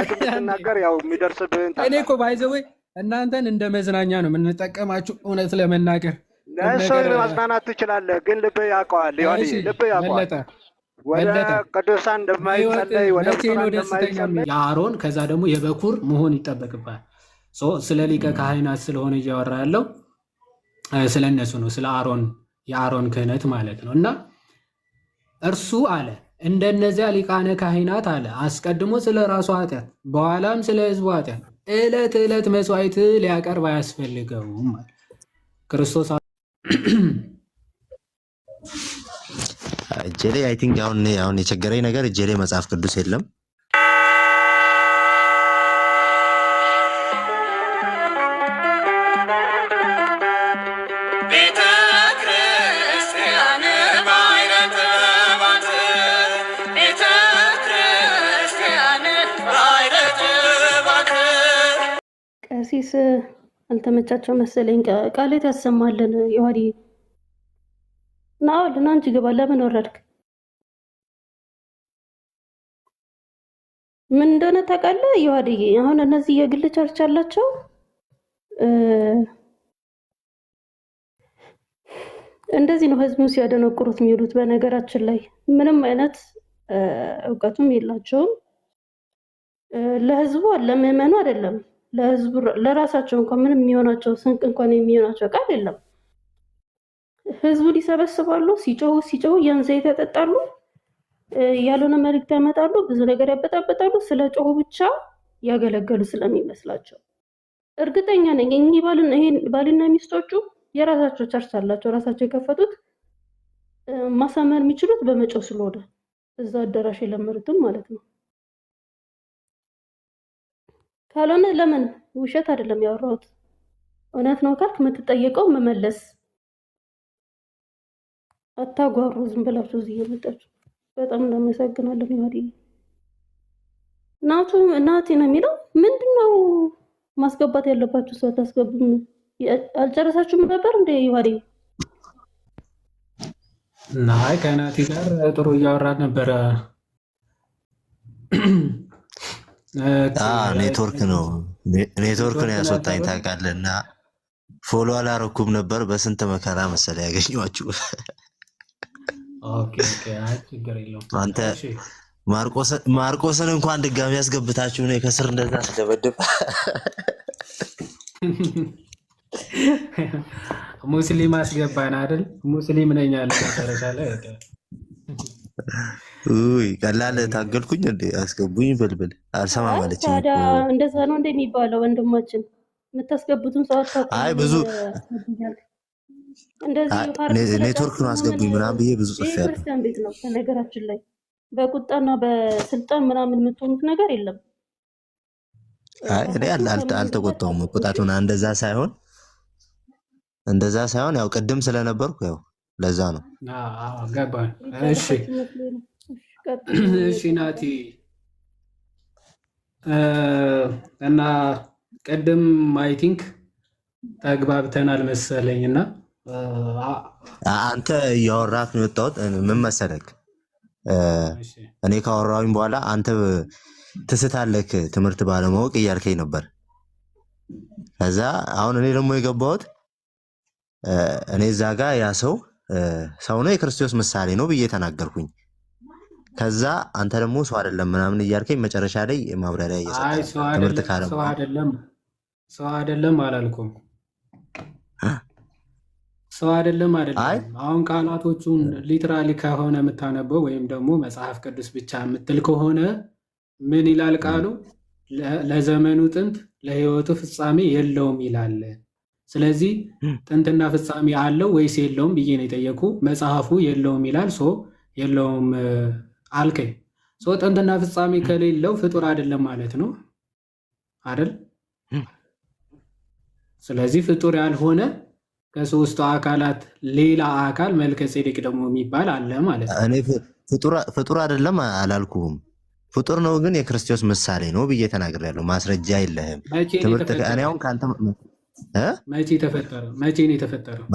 ብትናገር ያው የሚደርስብህን እኔ እኮ ባይዘዌ እናንተን እንደ መዝናኛ ነው የምንጠቀማችሁ። እውነት ለመናገር ለሰው ማዝናናት ትችላለህ፣ ግን ልብህ ያውቀዋል። ይሆን ልብህ ያውቀዋል ወደ ቅዱሳን እንደማይጸለይ ወደ ቅዱሳን እንደማይጸለይ የአሮን ከዛ ደግሞ የበኩር መሆን ይጠበቅባል። ስለ ሊቀ ካህናት ስለሆነ እያወራ ያለው ስለ እነሱ ነው፣ ስለ አሮን የአሮን ክህነት ማለት ነው። እና እርሱ አለ እንደነዚያ ሊቃነ ካህናት አለ አስቀድሞ ስለ ራሱ ኃጢአት በኋላም ስለ ሕዝቡ ኃጢአት ዕለት ዕለት መስዋዕት ሊያቀርብ አያስፈልገውም ክርስቶስ። እጄ ላይ አይ ቲንክ አሁን የቸገረኝ ነገር እጄ ላይ መጽሐፍ ቅዱስ የለም። ቀሲስ አልተመቻቸው መሰለኝ። ቃሌት ያሰማልን። ዮሐዲ ናውል ና እንጂ ግባ። ለምን ወረድክ? ምን እንደሆነ ታውቃለህ ዮሐዲ? አሁን እነዚህ የግል ቸርች አላቸው። እንደዚህ ነው ህዝቡን ሲያደነቁሩት የሚውሉት። በነገራችን ላይ ምንም አይነት እውቀቱም የላቸውም። ለህዝቡ ለምዕመኑ አይደለም ለህዝቡ ለራሳቸው እንኳን ምንም የሚሆናቸው ስንቅ እንኳን የሚሆናቸው ቃል የለም። ህዝቡን ይሰበስባሉ፣ ሲጮሁ ያን ዘይት ያጠጣሉ፣ ያልሆነ መልእክት ያመጣሉ፣ ብዙ ነገር ያበጣበጣሉ። ስለ ጮሁ ብቻ ያገለገሉ ስለሚመስላቸው እርግጠኛ ነኝ እኚህ ባልና ሚስቶቹ የራሳቸው ቸርች አላቸው፣ ራሳቸው የከፈቱት። ማሳመር የሚችሉት በመጮህ ስለሆነ እዛ አዳራሽ የለመዱትም ማለት ነው። ካልሆነ ለምን ውሸት አይደለም ያወራሁት፣ እውነት ነው ካልክ የምትጠየቀው መመለስ። አታጓሩ ዝም ብላችሁ እዚህ እየመጣችሁ። በጣም እናመሰግናለን። ይወዲ እናቴ ነው የሚለው። ምንድነው ማስገባት ያለባችሁ ሰው ታስገቡም? አልጨረሳችሁም ነበር እንደ ይወዲ? ናይ ከናቲ ጋር ጥሩ እያወራን ነበረ። ኔትወርክ ነው ያስወጣኝ ታውቃለህ። እና ፎሎ አላረኩም ነበር። በስንት መከራ መሰለ ያገኘኋችሁ። ኦኬ ችግር የለውም። አንተ ማርቆስን እንኳን ድጋሚ ያስገብታችሁ ነው ከስር እንደዛ ተደበደበ። ሙስሊም አስገባን አይደል? ሙስሊም ነኝ አለ መጨረሻ ላይ። ቀላል ታገልኩኝ እንዴ? አስገቡኝ በልበል አልሰማ ማለት ነው። ታዲያ እንደዛ ነው እንደሚባለው ወንድማችን የምታስገቡትን ሰው አታውቁም። አይ ብዙ ኔትወርክ ነው አስገቡኝ ምናምን ብዬ ብዙ ጽፌያለሁ። ክርስቲያን ቤት ነው በነገራችን ላይ በቁጣና በስልጣን ምናምን የምትሆኑት ነገር የለም። አይ እኔ አልተቆጣሁም። ቁጣቱና እንደዛ ሳይሆን ያው ቅድም ስለነበርኩ ያው ለዛ ነው። ገባኝ። እሺ ናቲ እና ቅድም አይ ቲንክ ተግባብተናል መሰለኝና አንተ እያወራህ ነው የወጣሁት። ምን መሰለክ እኔ ካወራሁኝ በኋላ አንተ ትስታለክ ትምህርት ባለማወቅ እያልከኝ ነበር። ከዛ አሁን እኔ ደግሞ የገባሁት እኔ እዛ ጋር ያ ሰው ነው የክርስቶስ ምሳሌ ነው ብዬ ተናገርኩኝ። ከዛ አንተ ደግሞ ሰው አይደለም ምናምን እያልከኝ መጨረሻ ላይ ማብራሪያ እየሰጠህ ትምህርት ካለ ሰው አይደለም አላልኩም። ሰው አይደለም። አሁን ቃላቶቹን ሊትራሊ ከሆነ የምታነበው ወይም ደግሞ መጽሐፍ ቅዱስ ብቻ የምትል ከሆነ ምን ይላል ቃሉ? ለዘመኑ ጥንት ለሕይወቱ ፍጻሜ የለውም ይላል። ስለዚህ ጥንትና ፍጻሜ አለው ወይስ የለውም ብዬ ነው የጠየቁ። መጽሐፉ የለውም ይላል። የለውም አልከኝ። ጥንትና ፍጻሜ ከሌለው ፍጡር አይደለም ማለት ነው አይደል? ስለዚህ ፍጡር ያልሆነ ከሶስቱ አካላት ሌላ አካል መልከ ጼዴቅ ደግሞ የሚባል አለ ማለት ነው። እኔ ፍጡር አይደለም አላልኩም። ፍጡር ነው ግን የክርስቶስ ምሳሌ ነው ብዬ ተናግሬያለሁ። ማስረጃ የለህም። ትምህርት እኔ አሁን ካንተ መቼ ነው የተፈጠረው?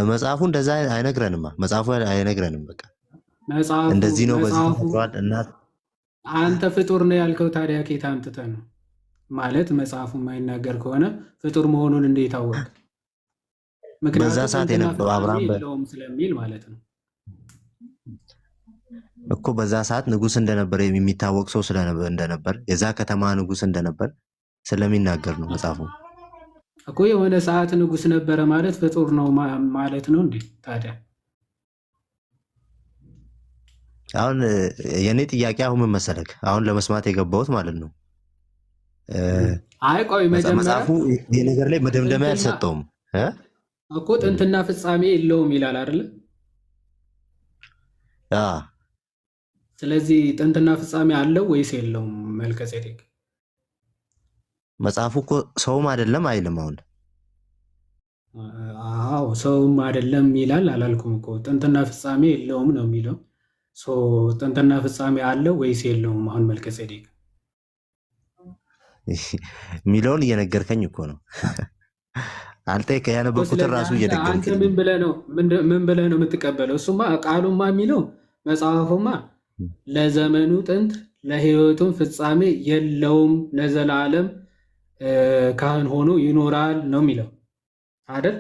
መጽሐፉ እንደዛ አይነግረንም። መጽሐፉ አይነግረንም። በቃ እንደዚህ ነው በዚህ ተፈጥሯል። እናት አንተ ፍጡር ነው ያልከው ታዲያ ከየት አምጥተህ ነው? ማለት መጽሐፉ የማይናገር ከሆነ ፍጡር መሆኑን እንዴት አወቅ? በዛ ምክንያቱም ሰዓት ጥንትና የነበረው ፍጻሜ አብርሃም የለውም ስለሚል ማለት ነው። እኮ በዛ ሰዓት ንጉስ እንደነበር የሚታወቅ ሰው እንደነበር የዛ ከተማ ንጉስ እንደነበር ስለሚናገር ነው መጽሐፉ። እኮ የሆነ ሰዓት ንጉስ ነበረ ማለት ፍጡር ነው ማለት ነው እንዴ ታዲያ? አሁን የኔ ጥያቄ አሁን ምን መሰለክ፣ አሁን ለመስማት የገባሁት ማለት ነው አይ ቆይ መጀመሪያ መጽሐፉ ይሄ ነገር ላይ መደምደሚያ አልሰጠውም እኮ ጥንትና ፍጻሜ የለውም ይላል አይደል? ስለዚህ ጥንትና ፍጻሜ አለው ወይስ የለውም መልከጼዴቅ? መጽሐፉ እኮ ሰውም አይደለም አይልም። አሁን አዎ ሰውም አይደለም ይላል አላልኩም እኮ ጥንትና ፍጻሜ የለውም ነው የሚለው። ጥንትና ፍጻሜ አለው ወይስ የለውም? አሁን መልከጼዴቅ የሚለውን እየነገርከኝ እኮ ነው። አንተ ያነበብኩትን ራሱ እየደገምክ ምን ብለህ ነው የምትቀበለው? እሱማ ቃሉማ የሚለው መጽሐፉማ ለዘመኑ ጥንት ለሕይወቱም ፍጻሜ የለውም ለዘላለም ካህን ሆኖ ይኖራል ነው የሚለው አይደል?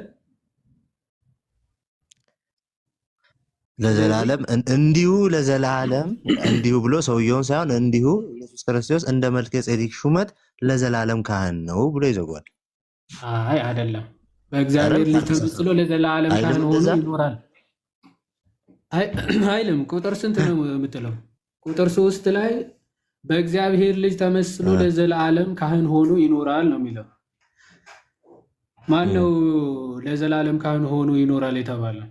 ለዘላለም እንዲሁ ለዘላለም እንዲሁ ብሎ ሰውየውን ሳይሆን እንዲሁ ኢየሱስ ክርስቶስ እንደ መልከጼዴቅ ሹመት ለዘላለም ካህን ነው ብሎ ይዘጓል። አይ አይደለም፣ በእግዚአብሔር ልጅ ተመስሎ ለዘላለም ካህን ሆኖ ይኖራል አይልም። ቁጥር ስንት ነው የምትለው? ቁጥር 3 ላይ በእግዚአብሔር ልጅ ተመስሎ ለዘላለም ካህን ሆኖ ይኖራል ነው የሚለው። ማን ነው ለዘላለም ካህን ሆኖ ይኖራል የተባለው?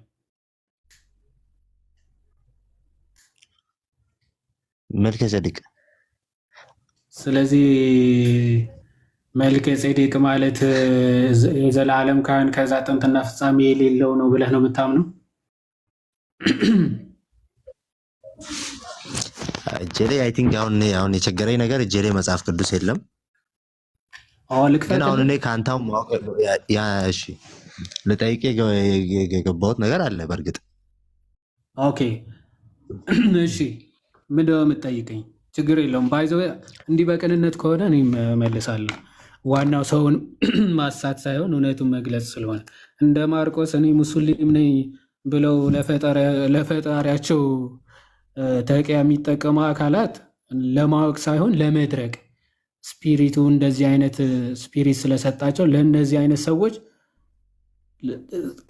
መልከጼዴቅ። ስለዚህ መልከጼዴቅ ማለት የዘላለም ካህን ከዛ ጥንትና ፍጻሜ የሌለው ነው ብለህ ነው የምታምነው? እጄ ላይ አይ ቲንክ አሁን የቸገረኝ ነገር እጄ ላይ መጽሐፍ ቅዱስ የለም። ግን አሁን እኔ ከአንተው ማወቅ እሺ ልጠይቅ የገባሁት ነገር አለ በእርግጥ። ኦኬ እሺ ምንድን ነው የምትጠይቀኝ? ችግር የለውም። ባይዘው እንዲህ በቅንነት ከሆነ እኔም እመልሳለሁ። ዋናው ሰውን ማሳት ሳይሆን እውነቱን መግለጽ ስለሆነ እንደ ማርቆስ እኔ ሙስሊም ነኝ ብለው ለፈጣሪያቸው ተቂያ የሚጠቀሙ አካላት ለማወቅ ሳይሆን ለመድረቅ ስፒሪቱ እንደዚህ አይነት ስፒሪት ስለሰጣቸው ለእነዚህ አይነት ሰዎች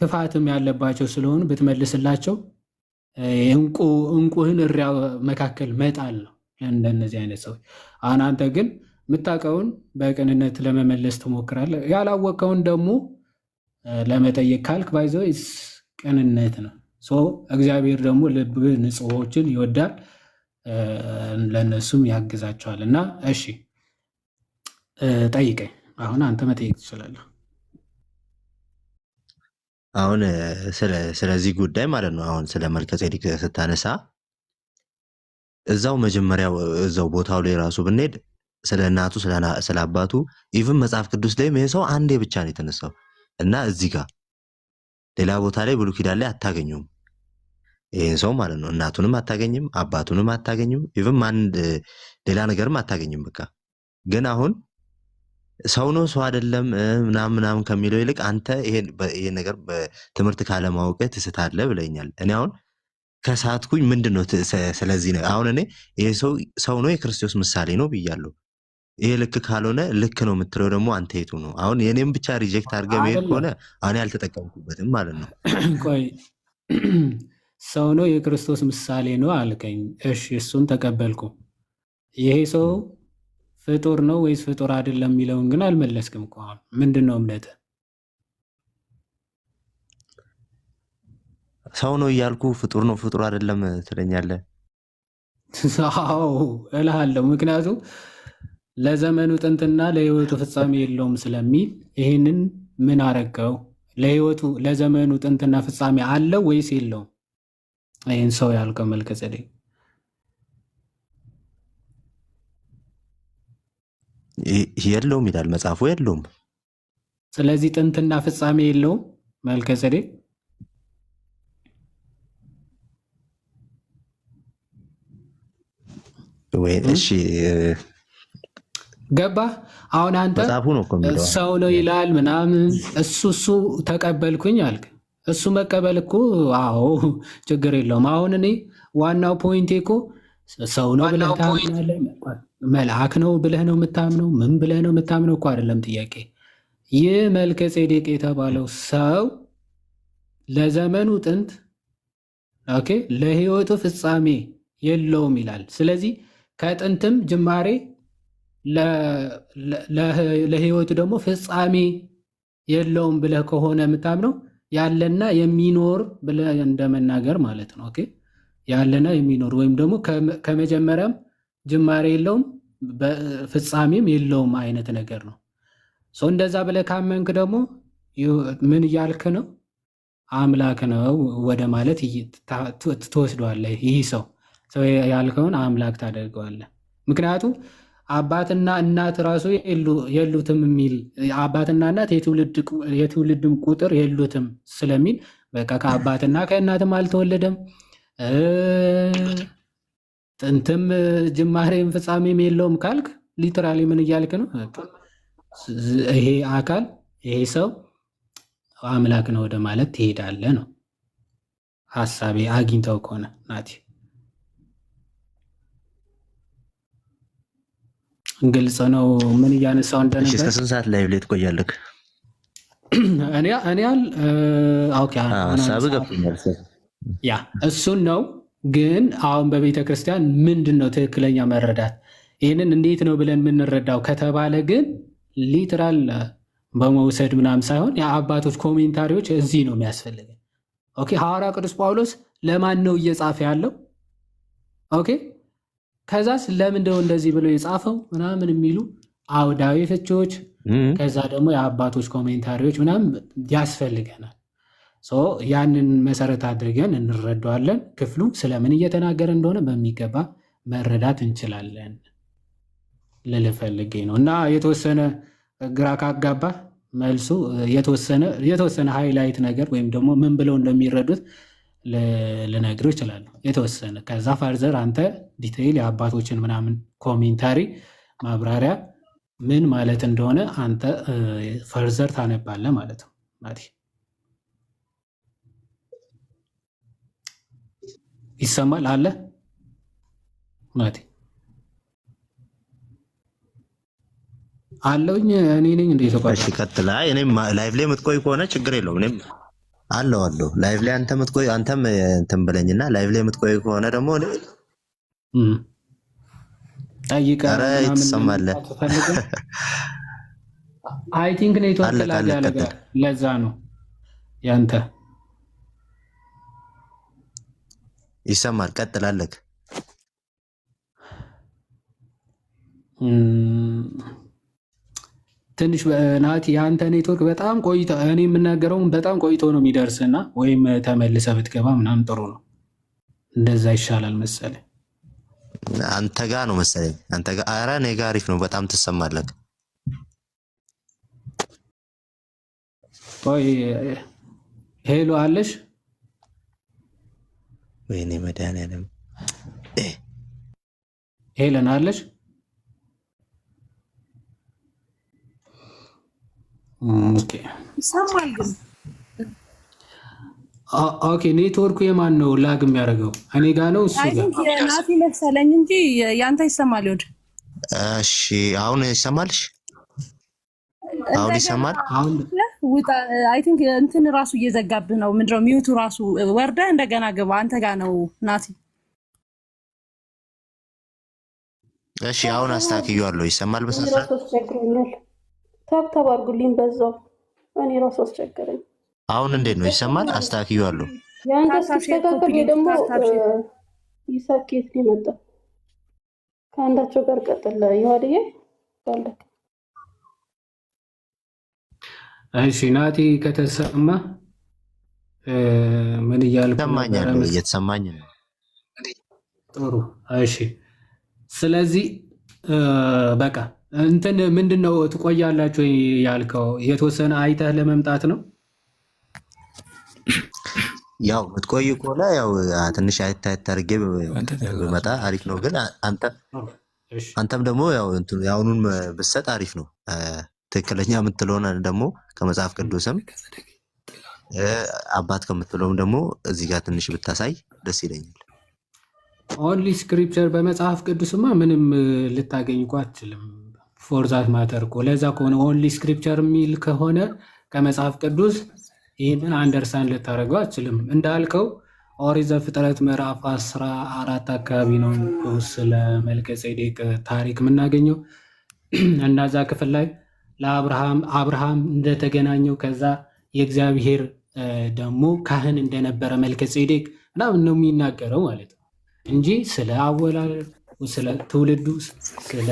ክፋትም ያለባቸው ስለሆኑ ብትመልስላቸው እንቁህን እሪያ መካከል መጣል ነው እንደነዚህ አይነት ሰዎች። አሁን አንተ ግን የምታውቀውን በቅንነት ለመመለስ ትሞክራለህ፣ ያላወቀውን ደግሞ ለመጠየቅ ካልክ ባይዘው ቅንነት ነው። እግዚአብሔር ደግሞ ልብ ንጹሖችን ይወዳል፣ ለእነሱም ያግዛቸዋል። እና እሺ ጠይቀኝ። አሁን አንተ መጠየቅ ትችላለህ። አሁን ስለዚህ ጉዳይ ማለት ነው። አሁን ስለ መልከጼዴቅ ስታነሳ እዛው መጀመሪያው እዛው ቦታው ላይ ራሱ ብንሄድ ስለ እናቱ ስለ አባቱ ኢቭን መጽሐፍ ቅዱስ ላይም ይሄ ሰው አንዴ ብቻ ነው የተነሳው እና እዚህ ጋር ሌላ ቦታ ላይ ብሉይ ኪዳን ላይ አታገኙም ይህን ሰው ማለት ነው። እናቱንም አታገኝም፣ አባቱንም አታገኝም፣ ኢቭን ሌላ ነገርም አታገኝም። በቃ ግን አሁን ሰው ነው ሰው አይደለም ምናምን ከሚለው ይልቅ አንተ ይሄ ነገር በትምህርት ካለማወቅህ ትስታለህ ብለኛል። እኔ አሁን ከሳትኩኝ ምንድን ነው ስለዚህ ነው አሁን እኔ ይሄ ሰው ነው የክርስቶስ ምሳሌ ነው ብያለሁ። ይሄ ልክ ካልሆነ ልክ ነው የምትለው ደግሞ አንተ የቱ ነው? አሁን የኔም ብቻ ሪጀክት አድርገህ መሄድ ከሆነ እኔ አልተጠቀምኩበትም ማለት ነው። ቆይ ሰው ነው የክርስቶስ ምሳሌ ነው አልከኝ። እሺ እሱን ተቀበልኩ። ይሄ ሰው ፍጡር ነው ወይስ ፍጡር አይደለም የሚለውን ግን አልመለስክም እኮ። አሁን ምንድን ነው እምነትህ? ሰው ነው እያልኩ ፍጡር ነው ፍጡር አይደለም ትለኛለህ? አዎ እልሃለሁ። ምክንያቱም ለዘመኑ ጥንትና ለሕይወቱ ፍጻሜ የለውም ስለሚል ይህንን ምን አረገው? ለዘመኑ ጥንትና ፍጻሜ አለው ወይስ የለውም? ይህን ሰው ያልከው መልከጼዴቅ የለውም ይላል መጽሐፉ፣ የለውም። ስለዚህ ጥንትና ፍጻሜ የለውም መልከጼዴቅ። እሺ ገባ። አሁን አንተ ሰው ነው ይላል ምናምን እሱ ተቀበልኩኝ አልክ። እሱ መቀበል እኮ አዎ ችግር የለውም። አሁን እኔ ዋናው ፖይንቴ እኮ ሰው ነው ብለህ ታምናለህ፣ መልአክ ነው ብለህ ነው የምታምነው፣ ምን ብለህ ነው የምታምነው እኮ አይደለም ጥያቄ። ይህ መልከ ጼዴቅ የተባለው ሰው ለዘመኑ ጥንት ኦኬ ለህይወቱ ፍጻሜ የለውም ይላል። ስለዚህ ከጥንትም ጅማሬ ለህይወቱ ደግሞ ፍጻሜ የለውም ብለህ ከሆነ የምታምነው ያለና የሚኖር ብለህ እንደመናገር ማለት ነው። ኦኬ ያለና የሚኖር ወይም ደግሞ ከመጀመሪያም ጅማሬ የለውም ፍጻሜም የለውም አይነት ነገር ነው። እንደዛ ብለህ ካመንክ ደግሞ ምን እያልክ ነው? አምላክ ነው ወደ ማለት ትወስደዋለህ። ይህ ሰው ያልከውን አምላክ ታደርገዋለህ። ምክንያቱም አባትና እናት ራሱ የሉትም የሚል አባትና እናት የትውልድም ቁጥር የሉትም ስለሚል በቃ ከአባትና ከእናትም አልተወለደም፣ ጥንትም ጅማሬም ፍጻሜም የለውም ካልክ ሊትራሊ ምን እያልክ ነው? ይሄ አካል ይሄ ሰው አምላክ ነው ወደ ማለት ትሄዳለህ ነው ሀሳቤ። አግኝተው ከሆነ ናቲ ግልጽ ነው ምን እያነሳው እንደነበር። እስከ ስንት ሰዓት ላይ ትቆያለህ? ያ እሱን ነው። ግን አሁን በቤተ ክርስቲያን ምንድን ነው ትክክለኛ መረዳት? ይህንን እንዴት ነው ብለን የምንረዳው ከተባለ ግን ሊትራል በመውሰድ ምናምን ሳይሆን የአባቶች ኮሜንታሪዎች እዚህ ነው የሚያስፈልገን። ኦኬ ሐዋርያ ቅዱስ ጳውሎስ ለማን ነው እየጻፈ ያለው? ኦኬ ከዛስ ለምንድነው እንደዚህ ብሎ የጻፈው ምናምን የሚሉ አውዳዊ ፍቺዎች፣ ከዛ ደግሞ የአባቶች ኮሜንታሪዎች ምናምን ያስፈልገናል። ያንን መሰረት አድርገን እንረዳዋለን። ክፍሉ ስለምን እየተናገረ እንደሆነ በሚገባ መረዳት እንችላለን ልልህ ፈልጌ ነው። እና የተወሰነ ግራ ካጋባ መልሱ የተወሰነ ሃይላይት ነገር ወይም ደግሞ ምን ብለው እንደሚረዱት ልነግሩ ይችላሉ የተወሰነ። ከዛ ፈርዘር አንተ ዲቴይል የአባቶችን ምናምን ኮሜንታሪ ማብራሪያ ምን ማለት እንደሆነ አንተ ፈርዘር ታነባለህ ማለት ነው። ማቲ ይሰማል አለ ማቲ አለውኝ እኔ ነኝ እንደ ተቋም። እሺ ቀጥል። አይ እኔም ላይቭ ላይ የምትቆይ ከሆነ ችግር የለውም። እኔም አለው ላይቭ ላይ አንተ የምትቆይ አንተም እንትን ብለኝና ላይቭ ላይ የምትቆይ ከሆነ ደግሞ ጠይቀህ ምናምን ትሰማለህ። አይ ቲንክ ኔትወርክ ላይ ያለ ለዛ ነው ያንተ ይሰማል። ቀጥላለህ። ትንሽ ናቲ የአንተ ኔትወርክ በጣም ቆይቶ እኔ የምናገረውን በጣም ቆይቶ ነው የሚደርስና ወይም ተመልሰህ ብትገባ ምናምን ጥሩ ነው። እንደዛ ይሻላል መሰለኝ። አንተ ጋር ነው መሰለኝ። አንተ ጋር ኧረ እኔ ጋር አሪፍ ነው። በጣም ትሰማለህ። ወይ ሄሎ አለሽ? ወይኔ መድኃኒዓለም ሄለን አለሽ? ኦኬ ይሰማል ግን ኦኬ። ኔትወርኩ የማን ነው ላግ የሚያደርገው? እኔ ጋ ነው እሱ ጋር ናቲ መሰለኝ እንጂ ያንተ ይሰማል። ይወድ እሺ አሁን ይሰማልሽ? አሁን ይሰማል? አሁን ውጣ። አይ ቲንክ እንትን ራሱ እየዘጋብህ ነው። ምንድነው ሚውቱ ራሱ ወርደህ እንደገና ግባ። አንተ ጋ ነው ናቲ። እሺ አሁን አስተካክዬዋለሁ። ይሰማል በሰዓት ታብታብ አድርጉልኝ በዛው። እኔ ራሱ አስቸገረኝ። አሁን እንዴት ነው? ይሰማል? አስተካክዬዋለሁ። ያንተ ሲስተካከል ደግሞ ይሳኬት ነው የመጣው። ከአንዳቸው ጋር ቀጥል ይዋድዬ ካለክ። እሺ ናቲ ከተሰማ ምን እያልኩ ይሰማኛል? እየተሰማኝ ነው። ጥሩ እሺ። ስለዚህ በቃ እንትን ምንድነው ትቆያላችሁ ያልከው? የተወሰነ አይተህ ለመምጣት ነው ያው ምትቆይ ከሆነ ያው ትንሽ አይታየት አድርጌ ብመጣ አሪፍ ነው። ግን አንተም ደግሞ ያው የአሁኑን ብትሰጥ አሪፍ ነው። ትክክለኛ የምትለውን ደግሞ ከመጽሐፍ ቅዱስም አባት ከምትለውም ደግሞ እዚህ ጋር ትንሽ ብታሳይ ደስ ይለኛል። ኦንሊ ስክሪፕቸር በመጽሐፍ ቅዱስማ ምንም ልታገኝ እኮ አትችልም። ፎርዛት ማተር እኮ ለዛ ከሆነ ኦንሊ ስክሪፕቸር የሚል ከሆነ ከመጽሐፍ ቅዱስ ይህንን አንደርስታንድ ልታደርገው አትችልም። እንዳልከው ኦሪት ዘፍጥረት ምዕራፍ 14 አካባቢ ነው ስለ መልከጼዴቅ ታሪክ የምናገኘው። እናዛ ክፍል ላይ ለአብርሃም እንደተገናኘው ከዛ የእግዚአብሔር ደግሞ ካህን እንደነበረ መልከጼዴቅ ምናምን ነው የሚናገረው ማለት ነው እንጂ ስለ አወላለዱ፣ ስለ ትውልዱ፣ ስለ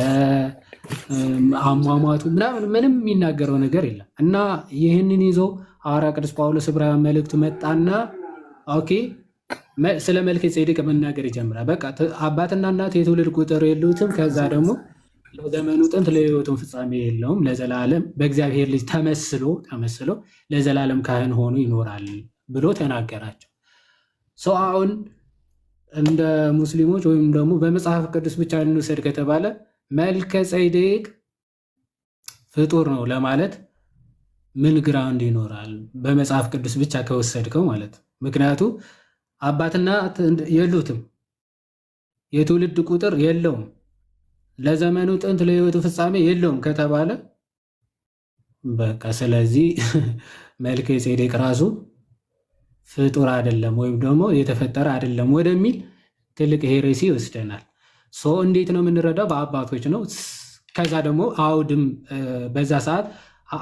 አሟሟቱ ምናምን ምንም የሚናገረው ነገር የለም። እና ይህንን ይዞ ሐዋርያ ቅዱስ ጳውሎስ ዕብራውያን መልእክቱ መጣና ኦኬ ስለ መልከጼዴቅ መናገር ይጀምራል። በቃ አባትና እናት የትውልድ ቁጥር የሉትም። ከዛ ደግሞ ለዘመኑ ጥንት ለሕይወቱም ፍጻሜ የለውም። ለዘላለም በእግዚአብሔር ልጅ ተመስሎ ለዘላለም ካህን ሆኖ ይኖራል ብሎ ተናገራቸው። ሰው አሁን እንደ ሙስሊሞች ወይም ደግሞ በመጽሐፍ ቅዱስ ብቻ እንውሰድ ከተባለ መልከጼዴቅ ፍጡር ነው ለማለት ምን ግራውንድ ይኖራል? በመጽሐፍ ቅዱስ ብቻ ከወሰድከው ማለት ምክንያቱ አባትና የሉትም፣ የትውልድ ቁጥር የለውም፣ ለዘመኑ ጥንት ለሕይወቱ ፍጻሜ የለውም ከተባለ በቃ ስለዚህ መልከጼዴቅ ራሱ ፍጡር አይደለም ወይም ደግሞ የተፈጠረ አይደለም ወደሚል ትልቅ ሄሬሲ ይወስደናል። እንዴት ነው የምንረዳው? በአባቶች ነው። ከዛ ደግሞ አውድም በዛ ሰዓት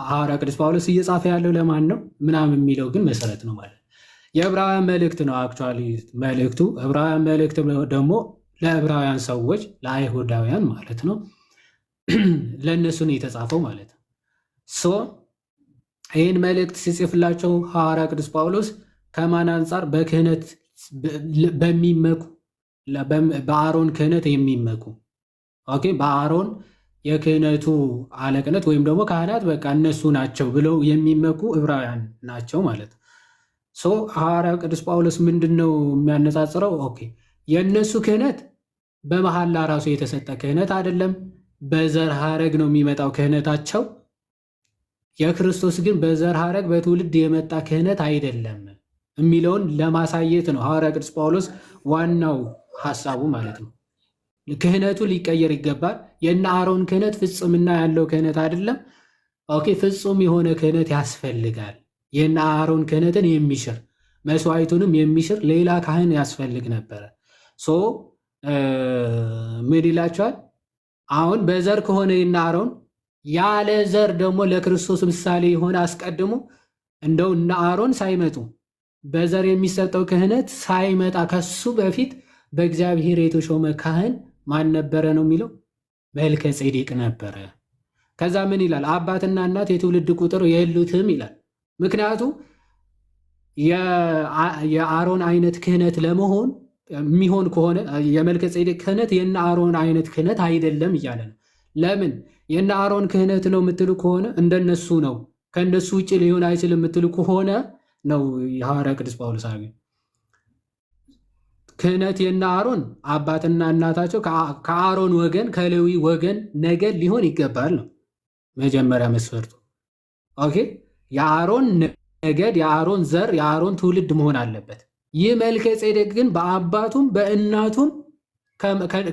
ሐዋርያ ቅዱስ ጳውሎስ እየጻፈ ያለው ለማን ነው ምናምን የሚለው ግን መሰረት ነው ማለት የዕብራውያን መልእክት ነው። አክቹዋሊ መልእክቱ ዕብራውያን መልእክት ደግሞ ለዕብራውያን ሰዎች ለአይሁዳውያን ማለት ነው፣ ለእነሱ ነው የተጻፈው ማለት ነው። ይህን መልእክት ሲጽፍላቸው ሐዋርያ ቅዱስ ጳውሎስ ከማን አንጻር? በክህነት በሚመኩ በአሮን ክህነት የሚመኩ በአሮን የክህነቱ አለቅነት ወይም ደግሞ ካህናት በቃ እነሱ ናቸው ብለው የሚመኩ ዕብራውያን ናቸው ማለት ነው። ሐዋርያ ቅዱስ ጳውሎስ ምንድን ነው የሚያነጻጽረው? የእነሱ ክህነት በመሐላ ራሱ የተሰጠ ክህነት አይደለም፣ በዘር ሐረግ ነው የሚመጣው ክህነታቸው። የክርስቶስ ግን በዘር ሐረግ በትውልድ የመጣ ክህነት አይደለም የሚለውን ለማሳየት ነው ሐዋርያ ቅዱስ ጳውሎስ ዋናው ሐሳቡ ማለት ነው። ክህነቱ ሊቀየር ይገባል። የእነ አሮን ክህነት ፍጽምና ያለው ክህነት አይደለም። ፍጹም የሆነ ክህነት ያስፈልጋል። የእነ አሮን ክህነትን የሚሽር መስዋዕቱንም የሚሽር ሌላ ካህን ያስፈልግ ነበረ። ምን ይላቸዋል? አሁን በዘር ከሆነ የእነ አሮን ያለ ዘር ደግሞ ለክርስቶስ ምሳሌ የሆነ አስቀድሞ እንደው እነ አሮን ሳይመጡ በዘር የሚሰጠው ክህነት ሳይመጣ ከሱ በፊት በእግዚአብሔር የተሾመ ካህን ማን ነበረ ነው የሚለው? መልከጼዴቅ ነበረ። ከዛ ምን ይላል? አባትና እናት የትውልድ ቁጥር የሉትም ይላል። ምክንያቱ የአሮን አይነት ክህነት ለመሆን የሚሆን ከሆነ የመልከጼዴቅ ክህነት የእነ አሮን አይነት ክህነት አይደለም እያለ ነው። ለምን የእነ አሮን ክህነት ነው የምትሉ ከሆነ እንደነሱ ነው፣ ከእነሱ ውጭ ሊሆን አይችልም የምትሉ ከሆነ ነው የሐዋርያ ቅዱስ ጳውሎስ ክህነት የእነ አሮን አባትና እናታቸው ከአሮን ወገን ከሌዊ ወገን ነገድ ሊሆን ይገባል ነው መጀመሪያ መስፈርቱ። የአሮን ነገድ፣ የአሮን ዘር፣ የአሮን ትውልድ መሆን አለበት። ይህ መልከጼዴቅ ግን በአባቱም በእናቱም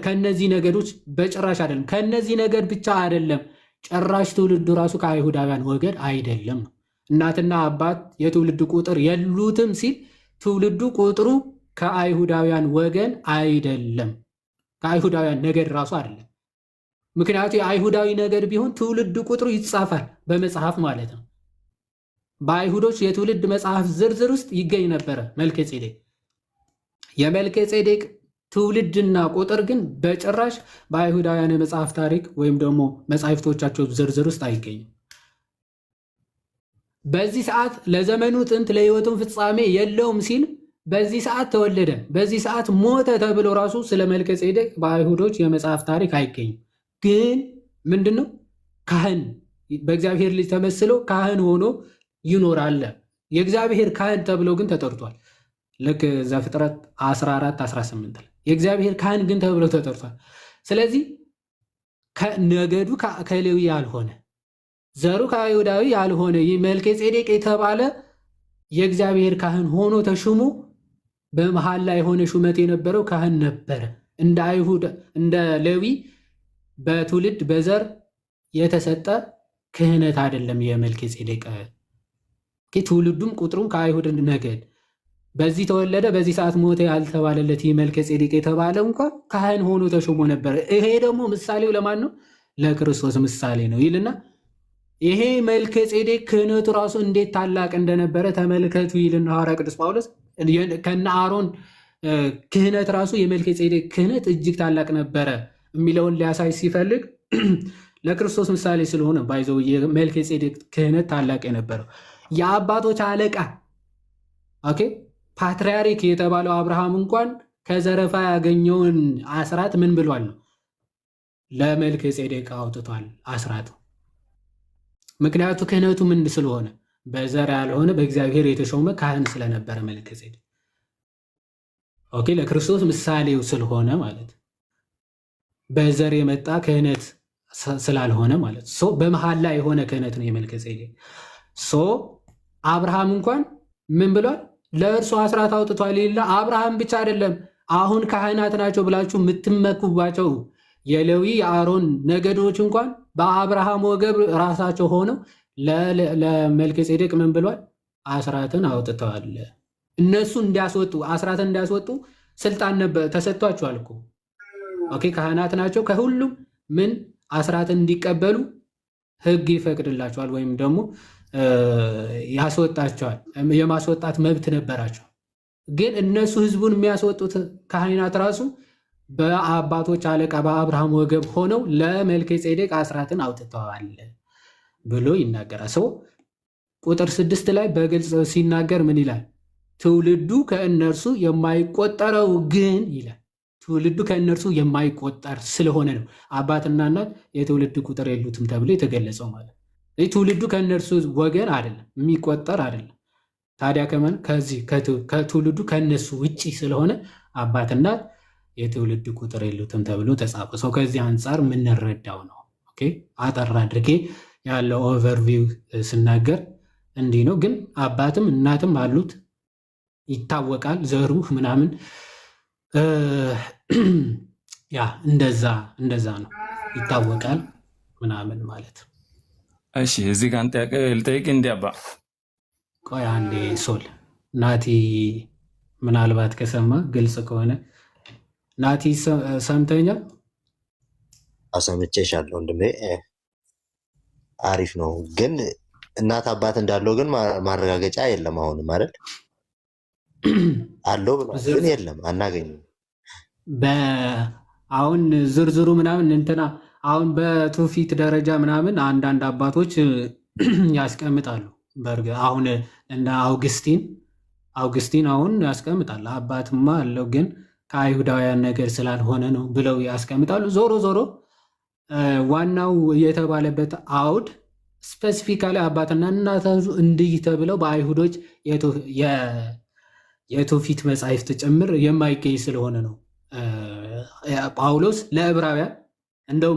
ከነዚህ ነገዶች በጭራሽ አይደለም። ከነዚህ ነገድ ብቻ አይደለም፣ ጭራሽ ትውልዱ ራሱ ከአይሁዳውያን ወገድ አይደለም ነው። እናትና አባት የትውልድ ቁጥር የሉትም ሲል ትውልዱ ቁጥሩ ከአይሁዳውያን ወገን አይደለም፣ ከአይሁዳውያን ነገድ ራሱ አይደለም። ምክንያቱ የአይሁዳዊ ነገድ ቢሆን ትውልድ ቁጥሩ ይጻፋል በመጽሐፍ ማለት ነው። በአይሁዶች የትውልድ መጽሐፍ ዝርዝር ውስጥ ይገኝ ነበረ መልከጼዴቅ። የመልከጼዴቅ ትውልድና ቁጥር ግን በጭራሽ በአይሁዳውያን የመጽሐፍ ታሪክ ወይም ደግሞ መጽሐፍቶቻቸው ዝርዝር ውስጥ አይገኝም። በዚህ ሰዓት ለዘመኑ ጥንት ለሕይወቱም ፍጻሜ የለውም ሲል በዚህ ሰዓት ተወለደ፣ በዚህ ሰዓት ሞተ ተብሎ ራሱ ስለ መልከጼዴቅ በአይሁዶች የመጽሐፍ ታሪክ አይገኝም። ግን ምንድነው? ካህን በእግዚአብሔር ልጅ ተመስሎ ካህን ሆኖ ይኖራል። የእግዚአብሔር ካህን ተብሎ ግን ተጠርቷል። ልክ ዘፍጥረት 14:18 ላይ የእግዚአብሔር ካህን ግን ተብሎ ተጠርቷል። ስለዚህ ነገዱ ከሌዊ ያልሆነ ዘሩ ከአይሁዳዊ ያልሆነ ይህ መልከ ጼዴቅ የተባለ የእግዚአብሔር ካህን ሆኖ ተሹሞ በመሃል ላይ የሆነ ሹመት የነበረው ካህን ነበረ። እንደ አይሁድ እንደ ሌዊ በትውልድ በዘር የተሰጠ ክህነት አይደለም። የመልከ ጼዴቅ ትውልዱም ቁጥሩም ከአይሁድ ነገድ በዚህ ተወለደ በዚህ ሰዓት ሞተ ያልተባለለት ይህ መልከ ጼዴቅ የተባለ እንኳን ካህን ሆኖ ተሾሞ ነበረ። ይሄ ደግሞ ምሳሌው ለማን ነው? ለክርስቶስ ምሳሌ ነው ይልና ይሄ መልከ ጼዴቅ ክህነቱ ራሱ እንዴት ታላቅ እንደነበረ ተመልከቱ ይልና ሐዋርያ ቅዱስ ጳውሎስ ከነ አሮን ክህነት ራሱ የመልከ ጼዴቅ ክህነት እጅግ ታላቅ ነበረ የሚለውን ሊያሳይ ሲፈልግ ለክርስቶስ ምሳሌ ስለሆነ ባይዘው የመልከ ጼዴቅ ክህነት ታላቅ የነበረው የአባቶች አለቃ ኦኬ ፓትርያርክ የተባለው አብርሃም እንኳን ከዘረፋ ያገኘውን አስራት ምን ብሏል ነው ለመልከ ጼዴቅ አውጥቷል አስራት። ምክንያቱ ክህነቱ ምን ስለሆነ በዘር ያልሆነ በእግዚአብሔር የተሾመ ካህን ስለነበረ መልከ ጼዴቅ ኦኬ ለክርስቶስ ምሳሌው ስለሆነ ማለት በዘር የመጣ ክህነት ስላልሆነ ማለት ሶ በመሃል ላይ የሆነ ክህነት ነው የመልከ ጼዴቅ። ሶ አብርሃም እንኳን ምን ብሏል? ለእርሱ አስራት አውጥቷል ይልና አብርሃም ብቻ አይደለም አሁን ካህናት ናቸው ብላችሁ የምትመኩባቸው የሌዊ የአሮን ነገዶች እንኳን በአብርሃም ወገብ ራሳቸው ሆነው ለመልከ ጼዴቅ ምን ብሏል? አስራትን አውጥተዋል። እነሱ እንዲያስወጡ አስራትን እንዲያስወጡ ስልጣን ተሰጥቷቸዋል እኮ ኦኬ ካህናት ናቸው። ከሁሉም ምን አስራትን እንዲቀበሉ ሕግ ይፈቅድላቸዋል ወይም ደግሞ ያስወጣቸዋል። የማስወጣት መብት ነበራቸው። ግን እነሱ ህዝቡን የሚያስወጡት ካህናት ራሱ በአባቶች አለቃ በአብርሃም ወገብ ሆነው ለመልከ ጼዴቅ አስራትን አውጥተዋል ብሎ ይናገራል። ሰው ቁጥር 6 ላይ በግልጽ ሲናገር ምን ይላል? ትውልዱ ከእነርሱ የማይቆጠረው ግን ይላል። ትውልዱ ከእነርሱ የማይቆጠር ስለሆነ ነው አባትና እናት የትውልድ ቁጥር የሉትም ተብሎ የተገለጸው ማለት ነው። ትውልዱ ከእነርሱ ወገን አይደለም የሚቆጠር አይደለም። ታዲያ ከማን ከዚህ ከትውልዱ ከእነሱ ውጪ ስለሆነ አባትና የትውልድ ቁጥር የሉትም ተብሎ ተጻፈ። ሰው ከዚህ አንጻር የምንረዳው ነው። ኦኬ አጠር አድርጌ ያለው ኦቨርቪው ስናገር እንዲህ ነው። ግን አባትም እናትም አሉት ይታወቃል፣ ዘሩ ምናምን ያ እንደዛ ነው ይታወቃል ምናምን ማለት። እሺ እዚህ ጋር አንተ ልጠይቅ እንዲ አባ ቆይ አንዴ ሶል ናቲ ምናልባት ከሰማ ግልጽ ከሆነ ናቲ ሰምተኛል? አሰምቼሻለሁ ወንድሜ፣ አሪፍ ነው። ግን እናት አባት እንዳለው ግን ማረጋገጫ የለም። አሁንም አይደል አለው ግን የለም፣ አናገኝም። አሁን ዝርዝሩ ምናምን እንትና አሁን በትውፊት ደረጃ ምናምን አንዳንድ አባቶች ያስቀምጣሉ። በእርግጥ አሁን እንደ አውግስቲን አሁን ያስቀምጣል። አባትማ አለው ግን ከአይሁዳውያን ነገር ስላልሆነ ነው ብለው ያስቀምጣሉ። ዞሮ ዞሮ ዋናው የተባለበት አውድ ስፔሲፊካሊ አባትና እናቱ እንዲህ ተብለው በአይሁዶች የትውፊት መጻሕፍት ጭምር የማይገኝ ስለሆነ ነው ጳውሎስ ለዕብራውያን እንደው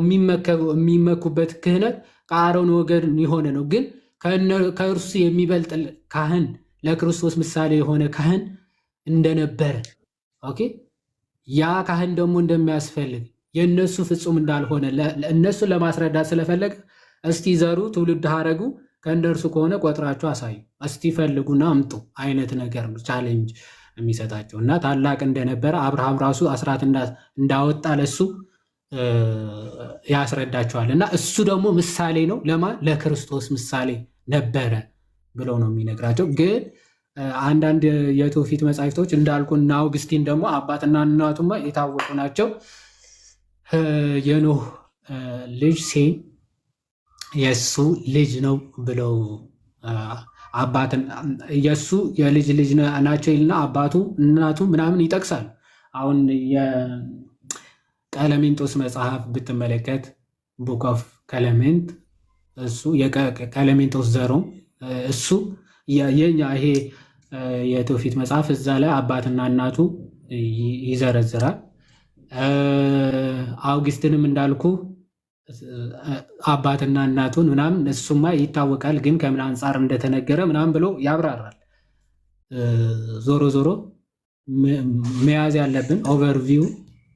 የሚመኩበት ክህነት ከአሮን ወገን የሆነ ነው። ግን ከእርሱ የሚበልጥ ካህን ለክርስቶስ ምሳሌ የሆነ ካህን እንደነበረ ኦኬ ያ ካህን ደግሞ እንደሚያስፈልግ የእነሱ ፍጹም እንዳልሆነ እነሱን ለማስረዳት ስለፈለገ እስቲ ዘሩ ትውልድ ሐረጉ ከእነርሱ ከሆነ ቆጥራቸው አሳዩ፣ እስቲ ፈልጉና አምጡ አይነት ነገር ነው ቻሌንጅ የሚሰጣቸው እና ታላቅ እንደነበረ አብርሃም ራሱ አስራት እንዳወጣ ለሱ ያስረዳቸዋል። እና እሱ ደግሞ ምሳሌ ነው ለማን? ለክርስቶስ ምሳሌ ነበረ ብለው ነው የሚነግራቸው። ግን አንዳንድ የትውፊት መጻሕፍቶች እንዳልኩ እና አውግስቲን ደግሞ አባትና እናቱማ የታወቁ ናቸው። የኖህ ልጅ ሴም የእሱ ልጅ ነው ብለው የእሱ የልጅ ልጅ ናቸው ይልና አባቱ እናቱ ምናምን ይጠቅሳል። አሁን የቀለሜንጦስ መጽሐፍ ብትመለከት ቡክ ኦፍ ቀለሜንት እሱ የቀለሜንጦስ ዘሮም እሱ የኛ ይሄ የትውፊት መጽሐፍ እዛ ላይ አባትና እናቱ ይዘረዝራል። አውግስቲንም እንዳልኩ አባትና እናቱን ምናምን እሱማ ይታወቃል፣ ግን ከምን አንጻር እንደተነገረ ምናምን ብሎ ያብራራል። ዞሮ ዞሮ መያዝ ያለብን ኦቨርቪው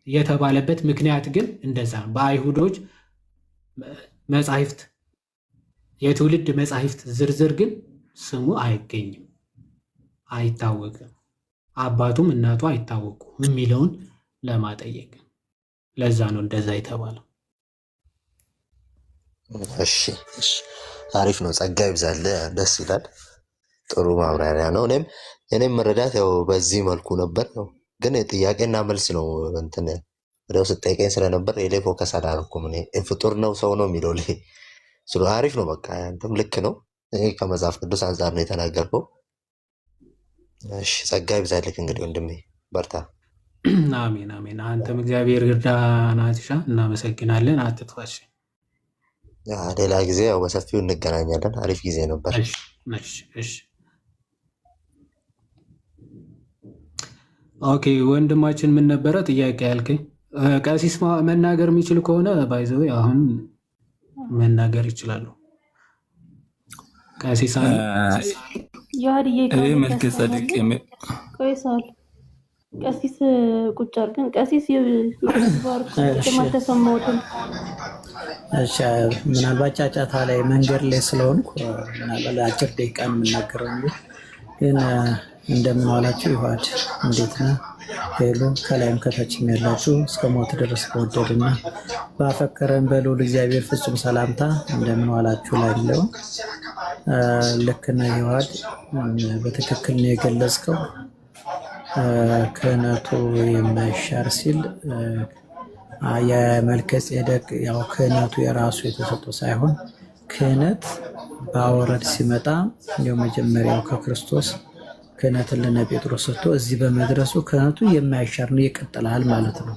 የተባለበት ምክንያት ግን እንደዛ በአይሁዶች መጻሕፍት የትውልድ መጻሕፍት ዝርዝር ግን ስሙ አይገኝም፣ አይታወቅም፣ አባቱም እናቱ አይታወቁም የሚለውን ለማጠየቅ ለዛ ነው እንደዛ የተባለው። እሺ አሪፍ ነው። ጸጋ ይብዛል። ደስ ይላል። ጥሩ ማብራሪያ ነው። እኔም መረዳት ያው በዚህ መልኩ ነበር ነው፣ ግን ጥያቄና መልስ ነው እንትን ወዲያው ስጠይቀኝ ስለነበር የላይ ፎከስ አላደረኩም። እኔ ፍጡር ነው ሰው ነው የሚለው ላይ ስለ አሪፍ ነው። በቃ አንተም ልክ ነው። ይሄ ከመጽሐፍ ቅዱስ አንጻር ነው የተናገርከው። እሺ ጸጋ ይብዛልህ። እንግዲህ ወንድሜ በርታ። አሜን አሜን። አንተም እግዚአብሔር ይርዳህ ናትሻ። እናመሰግናለን። አትጥፋሽ። ሌላ ጊዜ ያው በሰፊው እንገናኛለን። አሪፍ ጊዜ ነበር። እሺ ኦኬ። ወንድማችን ምን ነበረ ጥያቄ ያልከኝ? ቀሲስ መናገር የሚችል ከሆነ ባይዘው አሁን መናገር ይችላሉ። ቀሲስ መልከ ጸድቅ ቆይሳል ቀሲስ ቁጭ አድርገን ቀሲስ ማተሰማውትን ምናልባት ጫጫታ ላይ መንገድ ላይ ስለሆንኩ ምናልባት ለአጭር ደቂቃ የምናገረው ግን እንደምን ዋላችሁ? ይዋድ እንዴት ነህ? ሄሎ ከላይም ከታችም ያላችሁ እስከ ሞት ድረስ በወደድና ባፈቀረን በልዑል እግዚአብሔር ፍጹም ሰላምታ እንደምን ዋላችሁ ላለው ልክ ነህ ይዋድ፣ በትክክል ነው የገለጽከው። ክህነቱ የማይሻር ሲል የመልከ ጼዴቅ ያው ክህነቱ የራሱ የተሰጠው ሳይሆን ክህነት በአወረድ ሲመጣ የመጀመሪያው ከክርስቶስ ክህነትን ለነ ጴጥሮስ ሰጥቶ እዚህ በመድረሱ ክህነቱ የማይሻር ነው፣ ይቀጥላል ማለት ነው።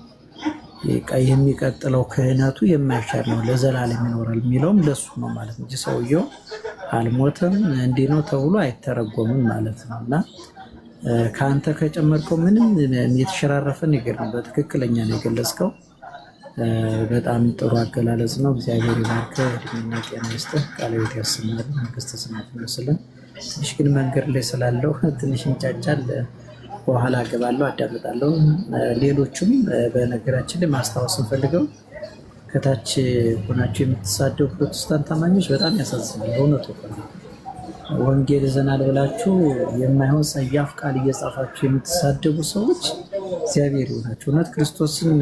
የሚቀጥለው ክህነቱ የማይሻር ነው፣ ለዘላለም ይኖራል የሚለውም ለሱ ነው ማለት ነው እንጂ ሰውየው አልሞተም እንዲህ ነው ተብሎ አይተረጎምም ማለት ነው። እና ከአንተ ከጨመርከው ምንም የተሸራረፈ ነገር ነው። በትክክለኛ ነው የገለጽከው። በጣም ጥሩ አገላለጽ ነው። እግዚአብሔር ይባርክ፣ እድሜና ጤና ይስጥህ፣ ቃለ ሕይወት ያሰማልን፣ መንግስተ ሰማያት ይመስልን። ትንሽ ግን መንገድ ላይ ስላለው ትንሽ እንጫጫል። በኋላ እገባለሁ፣ አዳምጣለሁ። ሌሎቹም በነገራችን ላይ ማስታወስ እንፈልገው ከታች ሆናችሁ የምትሳደቡ ፕሮቴስታንት አማኞች በጣም ያሳዝናል። በእውነቱ ወንጌል ይዘናል ብላችሁ የማይሆን ጸያፍ ቃል እየጻፋችሁ የምትሳደቡ ሰዎች እግዚአብሔር ይሆናችሁ። እውነት ክርስቶስን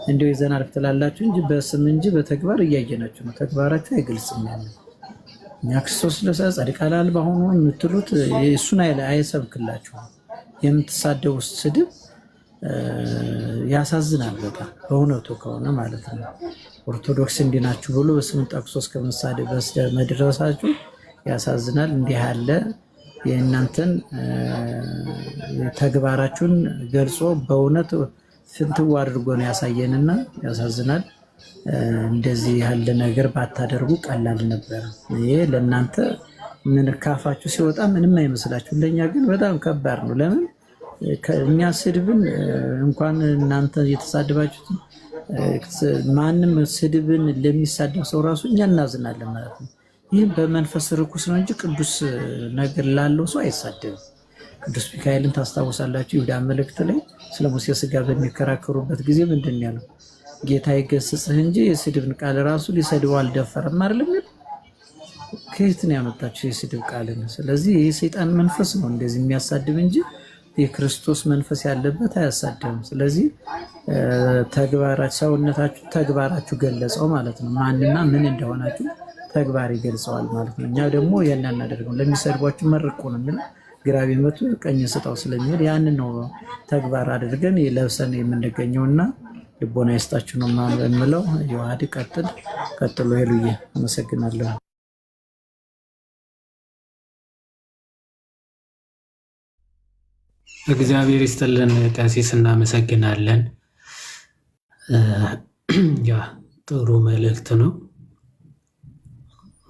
እንዲሁ ይዘናል ትላላችሁ እንጂ በስም እንጂ በተግባር እያየናችሁ ነው። ተግባራችሁ አይገልጽም። ያለ እኛ ክርስቶስ ጻድቃን አልባ ሆኖ የምትሉት እሱን አይሰብክላችሁም። የምትሳደቡት ስድብ ያሳዝናል በጣም በእውነቱ ከሆነ ማለት ነው። ኦርቶዶክስ እንዲህ ናችሁ ብሎ በስም ጠቅሶ እስከ መሳደብ መድረሳችሁ ያሳዝናል። እንዲህ ያለ የእናንተን ተግባራችሁን ገልጾ በእውነት ፍንትው አድርጎ ነው ያሳየንና ያሳዝናል። እንደዚህ ያለ ነገር ባታደርጉ ቀላል ነበር። ይሄ ለእናንተ ምን ካፋችሁ ሲወጣ ምንም አይመስላችሁ፣ ለእኛ ግን በጣም ከባድ ነው። ለምን እኛ ስድብን እንኳን እናንተ የተሳደባችሁት ማንም ስድብን ለሚሳደብ ሰው ራሱ እኛ እናዝናለን ማለት ነው። ይህም በመንፈስ ርኩስ ነው እንጂ ቅዱስ ነገር ላለው ሰው አይሳደብም። ቅዱስ ሚካኤልን ታስታውሳላችሁ። ይሁዳ መልእክት ላይ ስለ ሙሴ ስጋ በሚከራከሩበት ጊዜ ምንድን ያለው? ጌታ ይገስጽህ እንጂ የስድብን ቃል ራሱ ሊሰድበው አልደፈረም አይደለም። ከየት ነው ያመጣችሁ የስድብ ቃልን? ስለዚህ ይህ ሰይጣን መንፈስ ነው እንደዚህ የሚያሳድብ እንጂ የክርስቶስ መንፈስ ያለበት አያሳድብም። ስለዚህ ተግባራችሁ ሰውነታችሁ ተግባራችሁ ገለጸው ማለት ነው። ማንና ምን እንደሆናችሁ ተግባር ይገልጸዋል ማለት ነው። እኛ ደግሞ ያን እናደርገው ለሚሰድቧችሁ መርቁ ነው የሚለው፣ ግራ ቢመቱ ቀኝ ስጠው ስለሚል ያንን ነው ተግባር አድርገን ለብሰን የምንገኘውና ልቦና ይስጣችሁ ነው የምለው። ይዋድ ቀጥሎ ሄሉዬ አመሰግናለሁ። እግዚአብሔር ይስጥልን ቀሲስ፣ እናመሰግናለን። ያ ጥሩ መልእክት ነው።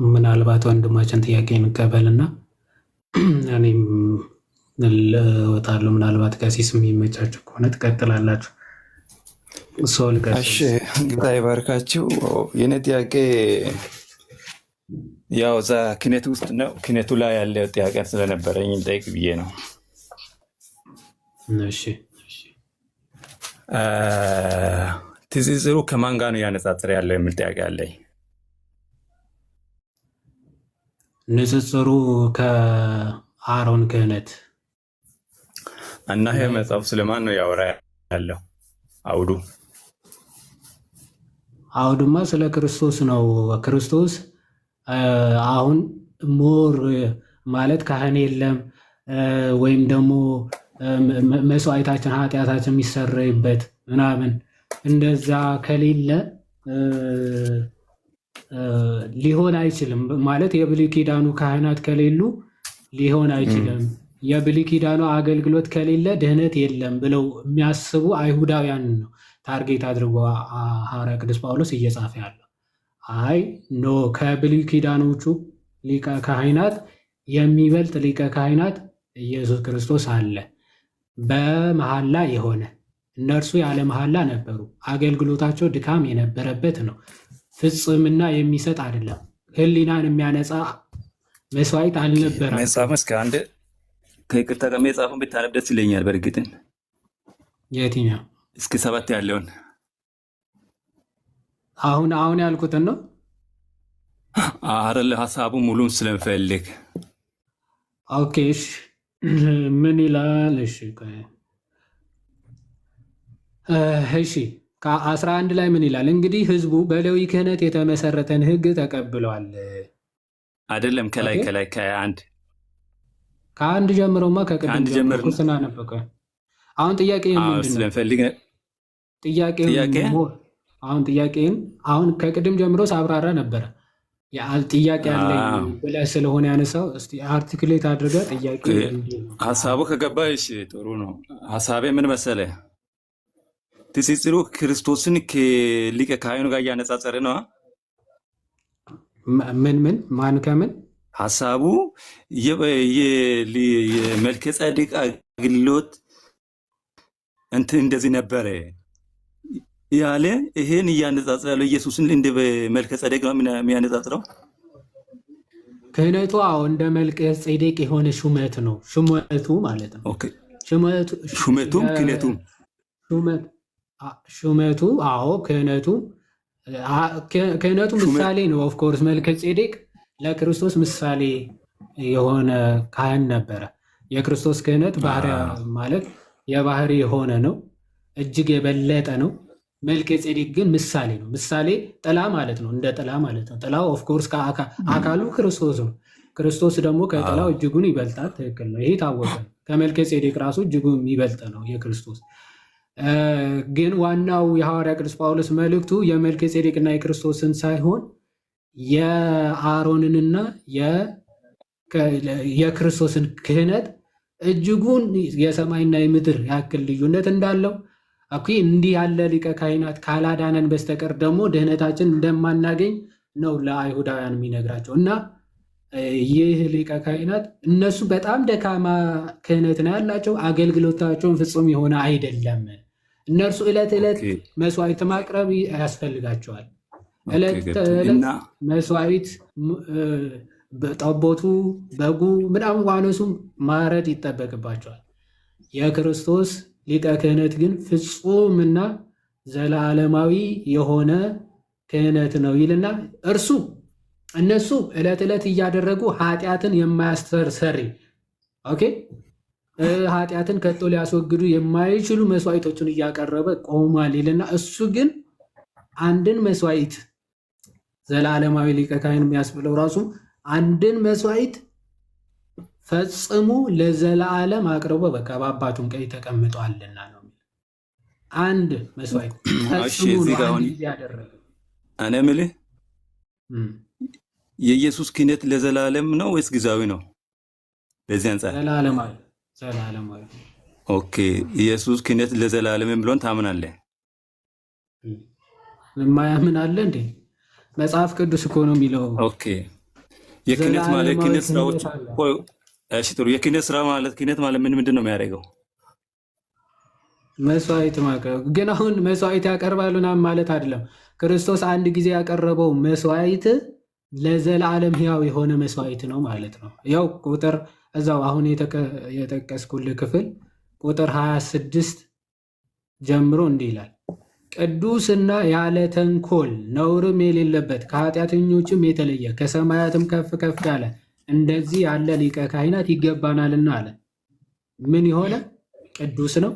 ምናልባት ወንድማችን ጥያቄ እንቀበልና እኔም እወጣለሁ። ምናልባት ቀሲስ የሚመቻችሁ ከሆነ ትቀጥላላችሁ። ሶል እሺ፣ ጌታ ይባርካችሁ። የኔ ጥያቄ ያው እዛ ክህነት ውስጥ ነው። ክህነቱ ላይ ያለ ጥያቄ ስለነበረኝ ጠይቅ ብዬ ነው። እሺ፣ ትዝዝሩ ከማን ጋር ነው ያነጻጽር ያለው የሚል ጥያቄ አለኝ። ንጽጽሩ ከአሮን ክህነት እና ይሄ መጽሐፍ ስለማን ነው ያወራ ያለው? አውዱማ ስለ ክርስቶስ ነው። ክርስቶስ አሁን ሞር ማለት ካህን የለም ወይም ደግሞ መስዋዕታችን ኃጢአታችን የሚሰረይበት ምናምን እንደዛ ከሌለ ሊሆን አይችልም። ማለት የብሉይ ኪዳኑ ካህናት ከሌሉ ሊሆን አይችልም። የብሉይ ኪዳኑ አገልግሎት ከሌለ ድህነት የለም ብለው የሚያስቡ አይሁዳውያን ነው ታርጌት አድርጎ ሐዋርያ ቅዱስ ጳውሎስ እየጻፈ ያለው። አይ ኖ ከብሉይ ኪዳኖቹ ሊቀ ካህናት የሚበልጥ ሊቀ ካህናት ኢየሱስ ክርስቶስ አለ፣ በመሐላ የሆነ እነርሱ ያለ መሐላ ነበሩ። አገልግሎታቸው ድካም የነበረበት ነው። ፍጽምና የሚሰጥ አይደለም። ሕሊናን የሚያነጻ መስዋዕት አልነበረም። መጽሐፍ እስከ አንድ ከይቅርታ ጋር መጽሐፉን ብታነብ ደስ ይለኛል። በእርግጥን የትኛው እስከ 7 ያለውን አሁን ያልኩትን ነው አይደል? ሀሳቡ ሙሉን ስለምፈልግ። ኦኬ እሺ፣ ምን ይላል? እሺ ከ11 ላይ ምን ይላል? እንግዲህ ህዝቡ በሌዊ ክህነት የተመሰረተን ህግ ተቀብለዋል። አይደለም ከላይ ከአንድ ጀምሮማ ከቅድም ጀምሮ ስናነበቀ አሁን ጥያቄ ስለምፈልግ ጥያቄን አሁን ከቅድም ጀምሮ ሳብራራ ነበረ። ጥያቄ ያለኝ ብለህ ስለሆነ ያነሳው እስቲ አርቲክሌት አድርገህ ጥያቄ ሀሳቡ ከገባ እሺ ጥሩ ነው። ሀሳቤ ምን መሰለ? ትስስሩ ክርስቶስን ከሊቀ ካህኑ ጋር እያነጻጸረ ነው። ማን ከምን ሀሳቡ የመልከ ጼዴቅ አገልግሎት እንትን እንደዚህ ነበረ ያለ ይሄን እያነጻጸረ ያለው ኢየሱስን እንደ መልከ ጼዴቅ ነው የሚያነጻጽረው። ክህነቱ እንደ መልከ ጼዴቅ የሆነ ሹመት ነው። ሹመቱ ማለት ነው። ኦኬ ሹመቱም ክህነቱም ሹመቱ ክህነቱ ምሳሌ ነው። ኦፍኮርስ መልከ ጼዴቅ ለክርስቶስ ምሳሌ የሆነ ካህን ነበረ። የክርስቶስ ክህነት ባህሪ ማለት የባህሪ የሆነ ነው፣ እጅግ የበለጠ ነው። መልከ ጼዴቅ ግን ምሳሌ ነው። ምሳሌ ጥላ ማለት ነው፣ እንደ ጥላ ማለት ነው። ጥላው ኦፍኮርስ አካሉ ክርስቶስ ነው። ክርስቶስ ደግሞ ከጥላው እጅጉን ይበልጣል። ትክክል ነው። ይሄ ታወቀ። ከመልከ ጼዴቅ ራሱ እጅጉን የሚበልጥ ነው የክርስቶስ። ግን ዋናው የሐዋርያ ቅዱስ ጳውሎስ መልእክቱ የመልከ ጼዴቅና የክርስቶስን ሳይሆን የአሮንንና የክርስቶስን ክህነት እጅጉን የሰማይና የምድር ያክል ልዩነት እንዳለው እንዲህ ያለ ሊቀ ካህናት ካላዳነን በስተቀር ደግሞ ድህነታችን እንደማናገኝ ነው ለአይሁዳውያን የሚነግራቸው። እና ይህ ሊቀ ካህናት እነሱ በጣም ደካማ ክህነት ነው ያላቸው፣ አገልግሎታቸውን ፍጹም የሆነ አይደለም። እነርሱ ዕለት ዕለት መስዋዕት ማቅረብ ያስፈልጋቸዋል። ዕለት ዕለት መስዋዕት ጠቦቱ፣ በጉ ምናምን ዋኖሱ ማረድ ይጠበቅባቸዋል። የክርስቶስ ሊቀ ክህነት ግን ፍጹምና ዘላለማዊ የሆነ ክህነት ነው ይልና እነሱ ዕለት ዕለት እያደረጉ ኃጢአትን የማያስተሰሪ ኃጢአትን ከቶ ሊያስወግዱ የማይችሉ መስዋዕቶችን እያቀረበ ቆሟል ይልና እሱ ግን አንድን መስዋዕት ዘላለማዊ ሊቀ ካህን የሚያስብለው ራሱ አንድን መስዋዕት ፈጽሞ ለዘላለም አቅርቦ በቃ በአባቱም ቀኝ ተቀምጧልና ነው። አንድ መስዋዕት ያደረገ እኔ የምልህ የኢየሱስ ክህነት ለዘላለም ነው ወይስ ጊዜያዊ ነው? በዚህ አንጻር ዘላለማዊ። ኦኬ ኢየሱስ ክህነት ለዘላለም ብሎን ታምናለህ? የማያምን አለ እንዴ? መጽሐፍ ቅዱስ እኮ ነው የሚለው። ኦኬ የክህነት ማለት ክህነት ስራዎች እሺ ጥሩ። የክህነት ስራ ማለት ክህነት ማለት ምንድን ነው የሚያደርገው? መስዋዕት ማቅረብ። ግን አሁን መስዋዕት ያቀርባሉና ማለት አይደለም። ክርስቶስ አንድ ጊዜ ያቀረበው መስዋዕት ለዘላለም ሕያው የሆነ መስዋዕት ነው ማለት ነው። ያው ቁጥር እዛው አሁን የጠቀስኩልህ ክፍል ቁጥር 26 ጀምሮ እንዲህ ይላል፣ ቅዱስና ያለ ተንኮል ነውርም የሌለበት ከኃጢአተኞችም የተለየ ከሰማያትም ከፍ ከፍ ያለ እንደዚህ ያለ ሊቀ ካህናት ይገባናልና አለ። ምን የሆነ ቅዱስ ነው፣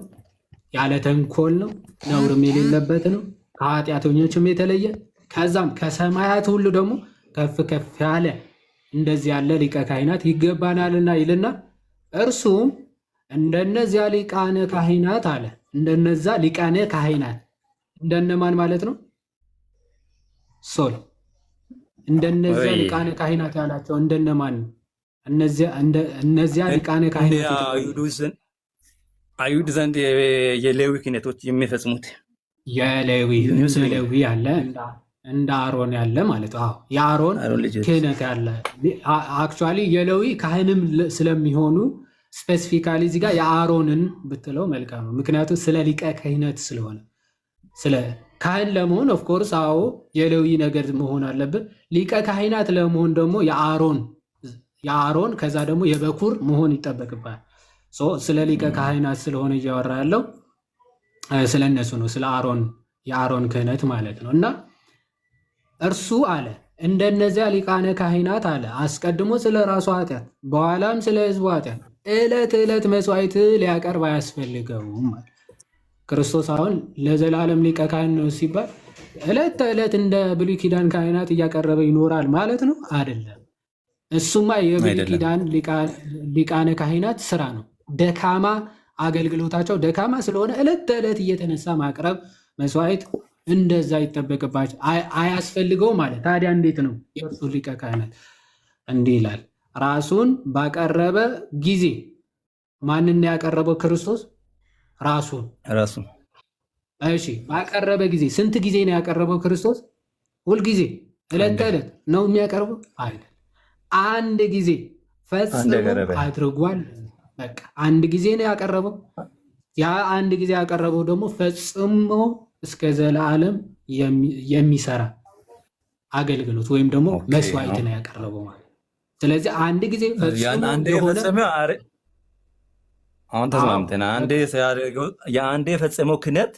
ያለ ተንኮል ነው፣ ነውርም የሌለበት ነው፣ ከኃጢአተኞችም የተለየ ከዛም ከሰማያት ሁሉ ደግሞ ከፍ ከፍ ያለ እንደዚህ ያለ ሊቀ ካህናት ይገባናልና ይልና እርሱም እንደነዚያ ሊቃነ ካህናት አለ። እንደነዛ ሊቃነ ካህናት እንደነማን ማለት ነው? ሶል እንደነዚያ ሊቃነ ካህናት ያላቸው እንደነማን? እነዚያ ሊቃነ ካህናት አይሁድ ዘንድ የሌዊ ክህነቶች የሚፈጽሙት የሌዊ ያለ እንደ አሮን ያለ ማለት ነው። የአሮን ክህነት ያለ አክቹዋሊ የሌዊ ካህንም ስለሚሆኑ ስፔሲፊካሊ እዚህ ጋር የአሮንን ብትለው መልካም ነው። ምክንያቱም ስለ ሊቀ ክህነት ስለሆነ ስለ ካህን ለመሆን ኦፍኮርስ አዎ የሌዊ ነገር መሆን አለብን። ሊቀ ካህናት ለመሆን ደግሞ የአሮን ከዛ ደግሞ የበኩር መሆን ይጠበቅባል። ስለ ሊቀ ካህናት ስለሆነ እያወራ ያለው ስለ እነሱ ነው፣ ስለ የአሮን ክህነት ማለት ነው። እና እርሱ አለ እንደነዚያ ሊቃነ ካህናት አለ አስቀድሞ ስለ ራሱ ኃጢአት በኋላም ስለ ሕዝቡ ኃጢአት ዕለት ዕለት መስዋዕት ሊያቀርብ አያስፈልገውም። ክርስቶስ አሁን ለዘላለም ሊቀ ካህን ነው ሲባል ዕለት ተዕለት እንደ ብሉይ ኪዳን ካህናት እያቀረበ ይኖራል ማለት ነው? አይደለም። እሱማ የብሉይ ኪዳን ሊቃነ ካህናት ስራ ነው። ደካማ አገልግሎታቸው ደካማ ስለሆነ ዕለት ተዕለት እየተነሳ ማቅረብ መስዋዕት እንደዛ ይጠበቅባቸው አያስፈልገው ማለት። ታዲያ እንዴት ነው የእርሱ ሊቀ ካህናት? እንዲህ ይላል፣ ራሱን ባቀረበ ጊዜ። ማንን ያቀረበው? ክርስቶስ ራሱን። እሺ፣ ባቀረበ ጊዜ ስንት ጊዜ ነው ያቀረበው ክርስቶስ? ሁልጊዜ ዕለት ተዕለት ነው የሚያቀርበው አይደል? አንድ ጊዜ ፈጽሞ አድርጓል። በቃ አንድ ጊዜ ነው ያቀረበው። ያ አንድ ጊዜ ያቀረበው ደግሞ ፈጽሞ እስከ ዘላለም የሚሰራ አገልግሎት ወይም ደግሞ መስዋዕት ነው ያቀረበው ማለት። ስለዚህ አንድ ጊዜ ፈጽሞ አሁን ተስማምተና የአንዴ የፈጸመው ክህነት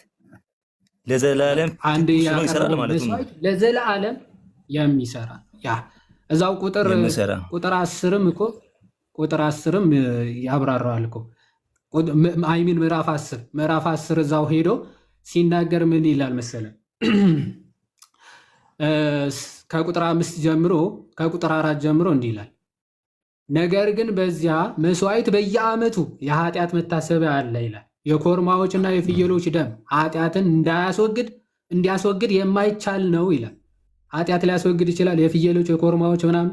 ለዘላለም ይሰራል ማለት ነው። ለዘላለም የሚሰራ ያ እዛው ቁጥር 10ም እኮ ቁጥር 10ም ያብራራዋል እኮ አይሚን ምዕራፍ 10 እዛው ሄዶ ሲናገር ምን ይላል መሰለ? ከቁጥር 5 ጀምሮ ከቁጥር 4 ጀምሮ እንዲህ ይላል፣ ነገር ግን በዚያ መስዋዕት በየዓመቱ የኃጢአት መታሰቢያ አለ ይላል። የኮርማዎችና የፍየሎች ደም ኃጢአትን እንዲያስወግድ የማይቻል ነው ይላል። ኃጢአት ሊያስወግድ ይችላል፣ የፍየሎች የኮርማዎች ምናምን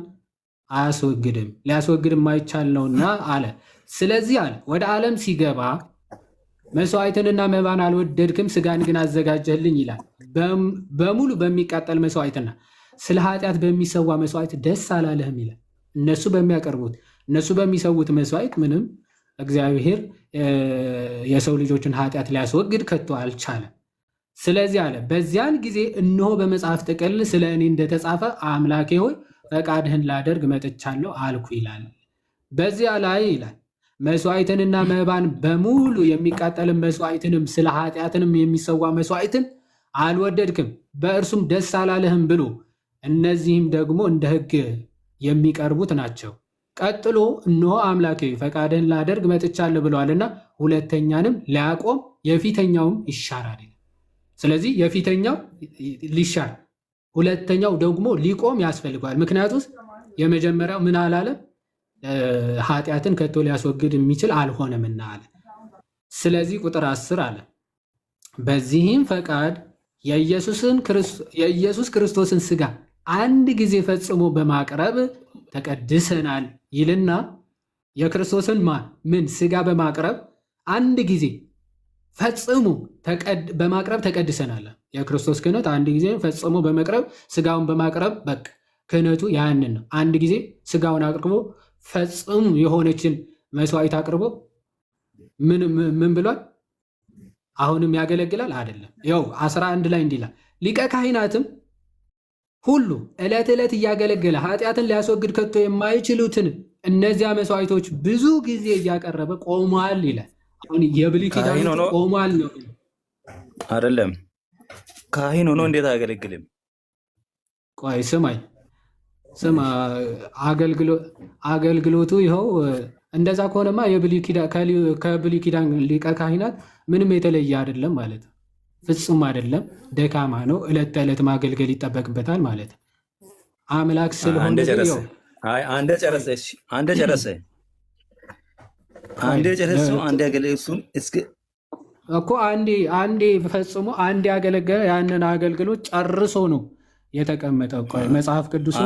አያስወግድም፣ ሊያስወግድ የማይቻል ነውና አለ። ስለዚህ አለ ወደ ዓለም ሲገባ መስዋዕትንና መባን አልወደድክም፣ ስጋን ግን አዘጋጀህልኝ ይላል። በሙሉ በሚቃጠል መስዋዕትና ስለ ኃጢአት በሚሰዋ መስዋዕት ደስ አላለህም ይላል። እነሱ በሚሰዉት መስዋዕት ምንም እግዚአብሔር የሰው ልጆችን ኃጢአት ሊያስወግድ ከቶ አልቻለም። ስለዚህ አለ በዚያን ጊዜ እነሆ በመጽሐፍ ጥቅል ስለ እኔ እንደተጻፈ አምላኬ ሆይ ፈቃድህን ላደርግ መጥቻለሁ አልኩ ይላል። በዚያ ላይ ይላል መስዋዕትንና መባን በሙሉ የሚቃጠልን መስዋዕትንም ስለ ኃጢአትንም የሚሰዋ መስዋዕትን አልወደድክም፣ በእርሱም ደስ አላለህም ብሎ እነዚህም ደግሞ እንደ ሕግ የሚቀርቡት ናቸው። ቀጥሎ እነሆ አምላኬ ፈቃድህን ላደርግ መጥቻለሁ ብለዋልና ሁለተኛንም ሊያቆም የፊተኛውም ይሻራል። ስለዚህ የፊተኛው ሊሻር ሁለተኛው ደግሞ ሊቆም ያስፈልገዋል። ምክንያቱም የመጀመሪያው ምን አላለም? ኃጢአትን ከቶ ሊያስወግድ የሚችል አልሆነምና አለ። ስለዚህ ቁጥር 10 አለ በዚህም ፈቃድ የኢየሱስ ክርስቶስን ስጋ አንድ ጊዜ ፈጽሞ በማቅረብ ተቀድሰናል ይልና የክርስቶስን ምን ስጋ በማቅረብ አንድ ጊዜ ፈጽሞ በማቅረብ ተቀድሰናል። የክርስቶስ ክህነት አንድ ጊዜ ፈጽሞ በመቅረብ ስጋውን በማቅረብ በቃ ክህነቱ ያንን ነው። አንድ ጊዜ ስጋውን አቅርቦ ፈጽሙ የሆነችን መስዋዕት አቅርቦ ምን ብሏል? አሁንም ያገለግላል አይደለም? ያው 11 ላይ እንዲላል ሊቀ ካህናትም ሁሉ ዕለት ዕለት እያገለገለ ኃጢአትን ሊያስወግድ ከቶ የማይችሉትን እነዚያ መስዋዕቶች ብዙ ጊዜ እያቀረበ ቆሟል ይላል። አሁን የብሉይ ኪዳን ቆሟል ነው አይደለም? ካህን ሆኖ እንዴት አያገለግልም? ቆይ ስማ፣ አገልግሎቱ ይኸው እንደዛ ከሆነማ ከብሉይ ኪዳን ሊቀ ካህናት ምንም የተለየ አይደለም ማለት ነው። ፍጹም አይደለም፣ ደካማ ነው። ዕለት ተዕለት ማገልገል ይጠበቅበታል ማለት ነው። አምላክ ስለሆነ አንደ ጨረሰ እኮ አንዴ ፈጽሞ አንዴ ያገለገለ ያንን አገልግሎት ጨርሶ ነው የተቀመጠው። ቆይ መጽሐፍ ቅዱስ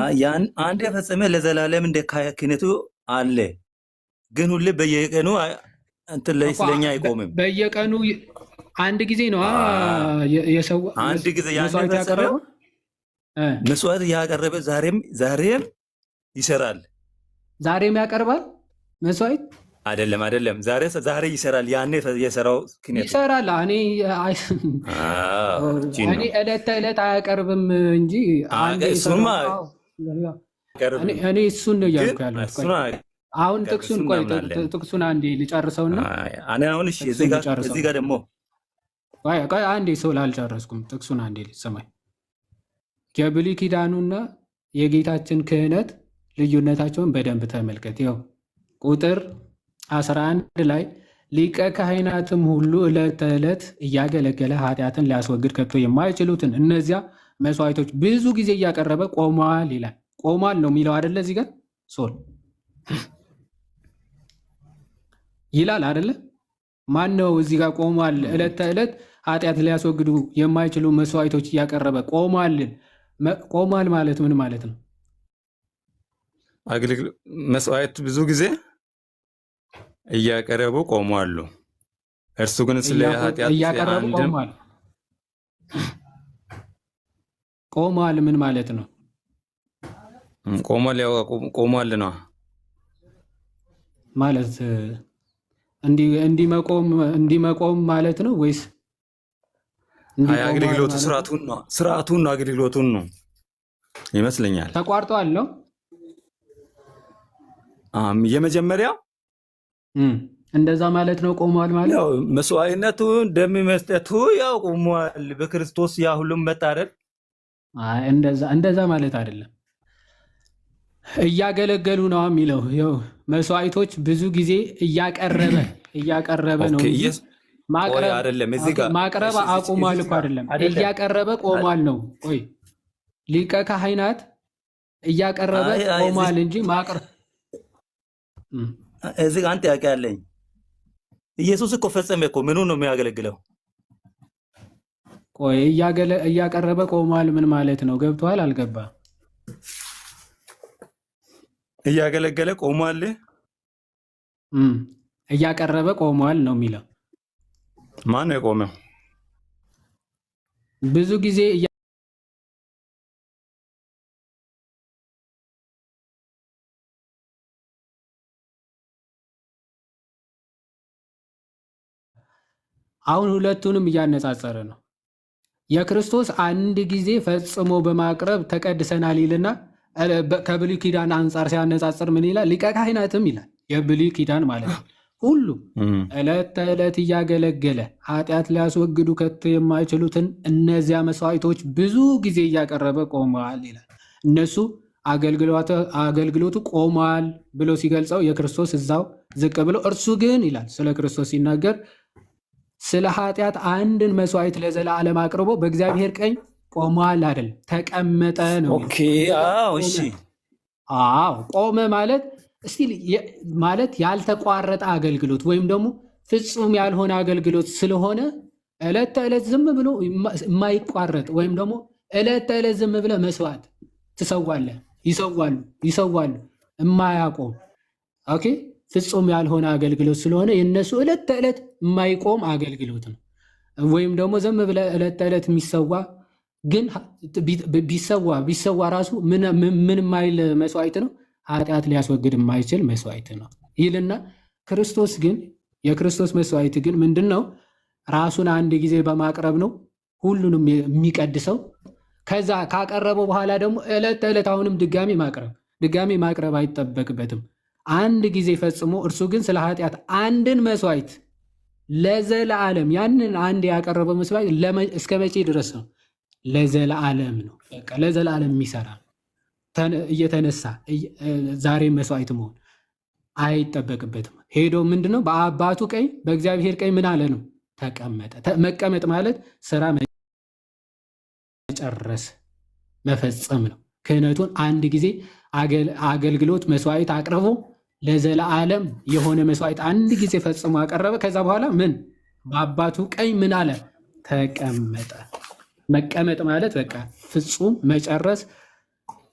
አንዴ ፈጽመ ለዘላለም እንደ ክህነቱ አለ። ግን ሁሌ በየቀኑ እንትን ላይ ስለኛ አይቆምም። በየቀኑ አንድ ጊዜ ነው አንድ ጊዜ መስዋዕት ያቀረበ ዛሬም ይሰራል። ዛሬም ያቀርባል መስዋዕት አይደለም። ዛሬ ይሰራል። ያኔ የሰራው ክህነት ይሰራል። እኔ ዕለት ተዕለት አያቀርብም እንጂ እኔ እሱን ነው እያልኩ ያለሁት። አሁን ጥቅሱን አንዴ ልጨርሰውና አሁን እዚህ ጋር ደግሞ አንዴ ሰው ላልጨረስኩም ጥቅሱን አንዴ ልሰማኝ። የብሉይ ኪዳኑና የጌታችን ክህነት ልዩነታቸውን በደንብ ተመልከት። ያው ቁጥር 11 ላይ ሊቀ ካህናትም ሁሉ ዕለት ተዕለት እያገለገለ ኃጢአትን ሊያስወግድ ከቶ የማይችሉትን እነዚያ መስዋዕቶች ብዙ ጊዜ እያቀረበ ቆሟል ይላል። ቆሟል ነው የሚለው አይደለ? እዚህ ጋር ሶል ይላል አይደለ? ማን ነው እዚህ ጋር ቆሟል? ዕለት ተዕለት ኃጢአት ሊያስወግዱ የማይችሉ መስዋዕቶች እያቀረበ ቆሟል። ቆሟል ማለት ምን ማለት ነው? መስዋዕት ብዙ ጊዜ እያቀረቡ ቆሟሉ። እርሱ ግን ስለ ኃጢአት እያቀረቡ ቆሟል ምን ማለት ነው? ቆሟል ነው ማለት እንዲመቆም ማለት ነው ወይስ አገልግሎቱ ስርዓቱን ነው አገልግሎቱን ነው ይመስለኛል። ተቋርጧል ነው የመጀመሪያው እንደዛ ማለት ነው። ቆሟል ማለት ያው መስዋዕትነቱ ደም መስጠቱ ያው ቆሟል። በክርስቶስ ያ ሁሉም መታረድ እንደዛ ማለት አይደለም። እያገለገሉ ነው የሚለው ያው መስዋዕቶች ብዙ ጊዜ እያቀረበ ነው። ማቅረብ አቁሟል እኮ አይደለም፣ እያቀረበ ቆሟል ነው። ቆይ ሊቀ ካህናት እያቀረበ ቆሟል እንጂ ማቅረብ እዚህ አንተ ጥያቄ አለኝ። ኢየሱስ እኮ ፈጸመ እኮ ምኑ ነው የሚያገለግለው? ቆይ እያቀረበ ቆሟል ምን ማለት ነው? ገብቷል? አልገባ? እያገለገለ ቆሟል፣ እያቀረበ ቆሟል ነው የሚለው። ማን ነው የቆመው? ብዙ ጊዜ አሁን ሁለቱንም እያነጻጸረ ነው። የክርስቶስ አንድ ጊዜ ፈጽሞ በማቅረብ ተቀድሰናል ይልና ከብሉይ ኪዳን አንጻር ሲያነጻጽር ምን ይላል? ሊቀ ካህናትም ይላል። የብሉይ ኪዳን ማለት ነው። ሁሉ ዕለት ተዕለት እያገለገለ ኃጢአት ሊያስወግዱ ከቶ የማይችሉትን እነዚያ መስዋዕቶች ብዙ ጊዜ እያቀረበ ቆመዋል ይላል። እነሱ አገልግሎቱ ቆሟል ብሎ ሲገልጸው የክርስቶስ እዛው ዝቅ ብሎ፣ እርሱ ግን ይላል ስለ ክርስቶስ ሲናገር ስለ ኃጢአት አንድን መስዋዕት ለዘላለም አቅርቦ በእግዚአብሔር ቀኝ ቆሟል አይደለም፣ ተቀመጠ ነው። ቆመ ማለት ማለት ያልተቋረጠ አገልግሎት ወይም ደግሞ ፍጹም ያልሆነ አገልግሎት ስለሆነ ዕለት ተዕለት ዝም ብሎ የማይቋረጥ ወይም ደግሞ ዕለት ተዕለት ዝም ብለ መስዋዕት ትሰዋለህ፣ ይሰዋሉ የማያቆም ፍጹም ያልሆነ አገልግሎት ስለሆነ የነሱ ዕለት ተዕለት የማይቆም አገልግሎት ነው። ወይም ደግሞ ዝም ብለ ዕለት ተዕለት የሚሰዋ ግን ቢሰዋ ራሱ ምን ማይል መስዋዕት ነው? ኃጢአት ሊያስወግድ የማይችል መስዋዕት ነው ይልና ክርስቶስ ግን የክርስቶስ መስዋዕት ግን ምንድን ነው? ራሱን አንድ ጊዜ በማቅረብ ነው ሁሉንም የሚቀድሰው። ከዛ ካቀረበው በኋላ ደግሞ ዕለት ተዕለት አሁንም ድጋሚ ማቅረብ አይጠበቅበትም። አንድ ጊዜ ፈጽሞ እርሱ ግን ስለ ኃጢአት አንድን መስዋዕት ለዘለዓለም ያንን አንድ ያቀረበው መስዋዕት እስከ መቼ ድረስ ነው? ለዘለዓለም ነው። በቃ ለዘለዓለም የሚሰራ እየተነሳ ዛሬ መስዋዕት መሆን አይጠበቅበትም። ሄዶ ምንድነው በአባቱ ቀኝ በእግዚአብሔር ቀኝ ምን አለ ነው? ተቀመጠ። መቀመጥ ማለት ስራ መጨረስ መፈጸም ነው። ክህነቱን አንድ ጊዜ አገልግሎት መስዋዕት አቅርቦ ለዘለዓለም የሆነ መስዋዕት አንድ ጊዜ ፈጽሞ አቀረበ። ከዛ በኋላ ምን በአባቱ ቀኝ ምን አለ? ተቀመጠ። መቀመጥ ማለት በቃ ፍጹም መጨረስ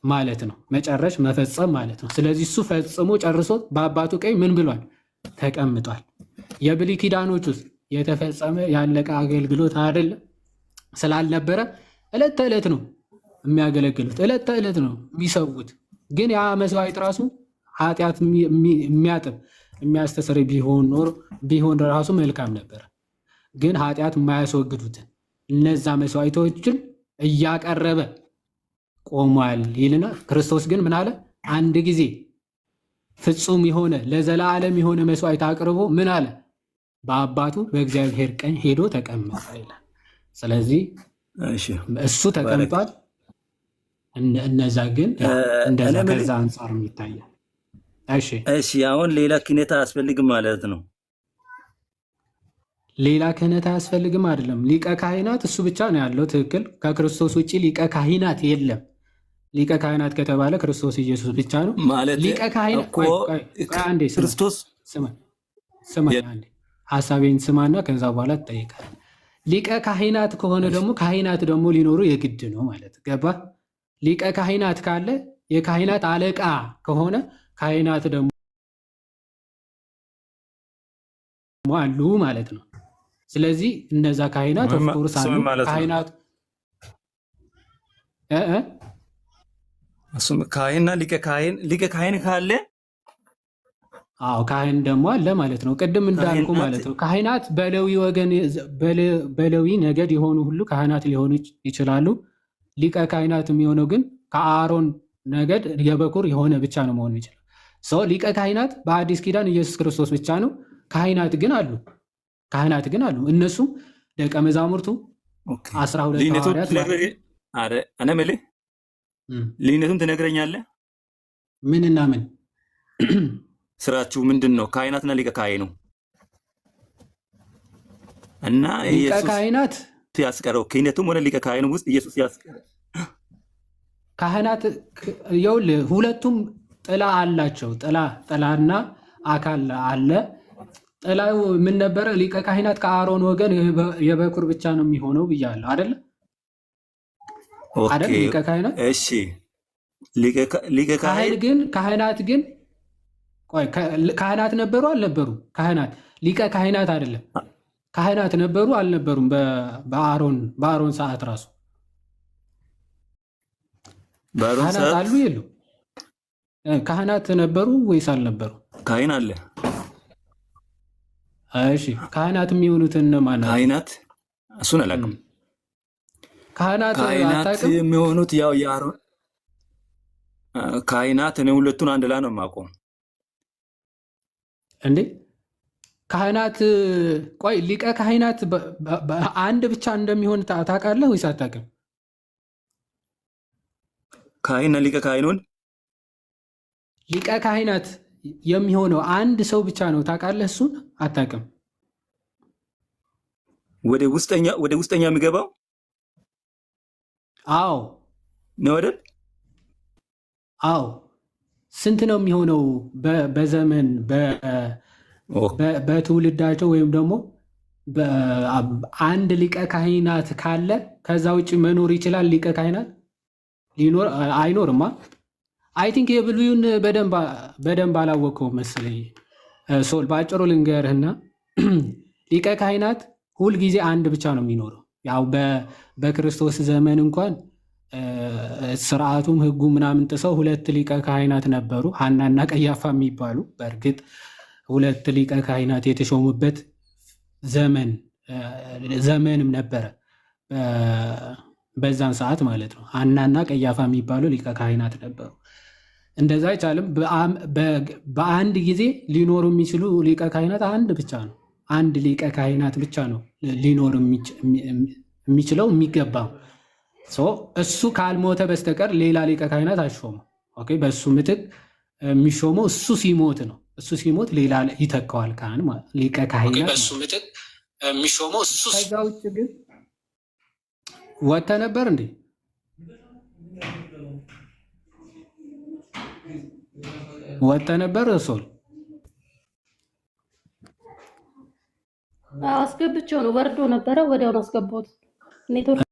ማለት ነው። መጨረሽ መፈጸም ማለት ነው። ስለዚህ እሱ ፈጽሞ ጨርሶ በአባቱ ቀኝ ምን ብሏል? ተቀምጧል። የብሉይ ኪዳኖች ውስጥ የተፈጸመ ያለቀ አገልግሎት አይደለም ስላልነበረ ዕለት ተዕለት ነው የሚያገለግሉት፣ ዕለት ተዕለት ነው የሚሰዉት። ግን ያ መስዋዕት ራሱ ኃጢአት የሚያጥብ የሚያስተሰርይ ቢሆን ራሱ መልካም ነበር። ግን ኃጢአት የማያስወግዱትን እነዛ መስዋዕቶችን እያቀረበ ቆሟል ይልና ክርስቶስ ግን ምን አለ? አንድ ጊዜ ፍጹም የሆነ ለዘላለም የሆነ መስዋዕት አቅርቦ ምን አለ? በአባቱ በእግዚአብሔር ቀኝ ሄዶ ተቀመጠ ይላል። ስለዚህ እሱ ተቀምጧል። እነዛ ግን እንደዛ ከዛ አንጻር ይታያል። እሺ አሁን ሌላ ክህነት አያስፈልግም ማለት ነው? ሌላ ክህነት አያስፈልግም አይደለም። ሊቀ ካህናት እሱ ብቻ ነው ያለው። ትክክል። ከክርስቶስ ውጭ ሊቀ ካህናት የለም። ሊቀ ካህናት ከተባለ ክርስቶስ ኢየሱስ ብቻ ነው። ሊቀ ካህናት ክርስቶስ ስማ፣ ሀሳቤን ስማና ከዛ በኋላ ትጠይቃለህ። ሊቀ ካህናት ከሆነ ደግሞ ካህናት ደግሞ ሊኖሩ የግድ ነው ማለት ገባ። ሊቀ ካህናት ካለ የካህናት አለቃ ከሆነ ካህናት ደግሞ አሉ ማለት ነው። ስለዚህ እነዛ ካህናት ኦፍኮርስ አሉ። ካህናት እሱም ካህንና ሊቀ ካህን ካለ አዎ ካህን ደግሞ አለ ማለት ነው። ቅድም እንዳልኩ ማለት ነው ካህናት በሌዊ ወገን በሌዊ ነገድ የሆኑ ሁሉ ካህናት ሊሆኑ ይችላሉ። ሊቀ ካህናት የሚሆነው ግን ከአሮን ነገድ የበኩር የሆነ ብቻ ነው መሆን ይችላል። ሰው ሊቀ ካህናት በአዲስ ኪዳን ኢየሱስ ክርስቶስ ብቻ ነው። ካህናት ግን አሉ። እነሱም ደቀ መዛሙርቱ 12 ሐዋርያት ልዩነቱን ትነግረኛለህ? ምንና ምን ስራችሁ ምንድን ነው? ካህናትና ሊቀ ካህኑ እና ሊቀ ካህናት ያስቀረው ክህነቱም ሆነ ሊቀ ካህኑ ውስጥ ኢየሱስ ያስቀረው ካህናት ይኸውልህ ሁለቱም ጥላ አላቸው። ጥላና አካል አለ። ጥላው ምን ነበረ? ሊቀ ካህናት ከአሮን ወገን የበኩር ብቻ ነው የሚሆነው ብያለሁ አይደለ? አይደል? ሊቀ ካህናት እሺ። ሊቀ ካህናት ግን ቆይ ካህናት ነበሩ አልነበሩ? ካህናት ሊቀ ካህናት አይደለም። ካህናት ነበሩ አልነበሩም? በአሮን ሰዓት ራሱ ካህናት አሉ የሉ? ካህናት ነበሩ ወይስ አልነበሩ? ካህን አለ። እሺ ካህናት የሚሆኑትን እነማን ናቸው? ካህናት እሱን አላውቅም። ካህናት የሚሆኑት ያው የአሮን ካህናት እኔ ሁለቱን አንድ ላይ ነው የማውቀው። እንዴ ካህናት ቆይ ሊቀ ካህናት አንድ ብቻ እንደሚሆን ታውቃለህ ወይስ አታውቅም? ካህንና ሊቀ ካህኑን ሊቀ ካህናት የሚሆነው አንድ ሰው ብቻ ነው ታውቃለህ? እሱን አታውቅም? ወደ ውስጠኛ የሚገባው አዎ ነው አይደል? አዎ ስንት ነው የሚሆነው? በዘመን በትውልዳቸው ወይም ደግሞ አንድ ሊቀ ካህናት ካለ ከዛ ውጭ መኖር ይችላል? ሊቀ ካህናት አይኖርማ። አይ ቲንክ የብሉዩን በደንብ አላወቀውም መሰለኝ። ሶል በአጭሩ ልንገርህና ሊቀ ካህናት ሁልጊዜ አንድ ብቻ ነው የሚኖረው። ያው በክርስቶስ ዘመን እንኳን ስርዓቱም ህጉ ምናምን ጥሰው 2 ሊቀ ካህናት ነበሩ፣ ሐናና ቀያፋ የሚባሉ። በእርግጥ 2 ሊቀ ካህናት የተሾሙበት ዘመንም ነበረ በዛን ሰዓት ማለት ነው። ሐናና ቀያፋ የሚባሉ ሊቀ ካህናት ነበሩ። እንደዛ አይቻልም። በአንድ ጊዜ ሊኖሩ የሚችሉ ሊቀ ካህናት አንድ ብቻ ነው። አንድ ሊቀ ካህናት ብቻ ነው ሊኖር የሚችለው የሚገባው። እሱ ካልሞተ በስተቀር ሌላ ሊቀ ካህናት አይሾመው። ኦኬ፣ በእሱ ምትክ የሚሾመው እሱ ሲሞት ነው። እሱ ሲሞት ሌላ ይተካዋል ካህን ሊቀ ካህናት። በእሱ ምትክ የሚሾመው እሱ። ከዛ ውጭ ግን ወጥተህ ነበር እንዴ? ወጥተህ ነበር ሶል? አስገብቼው ነው፣ ወርዶ ነበረ፣ ወዲያውኑ አስገባሁት ኔትወርክ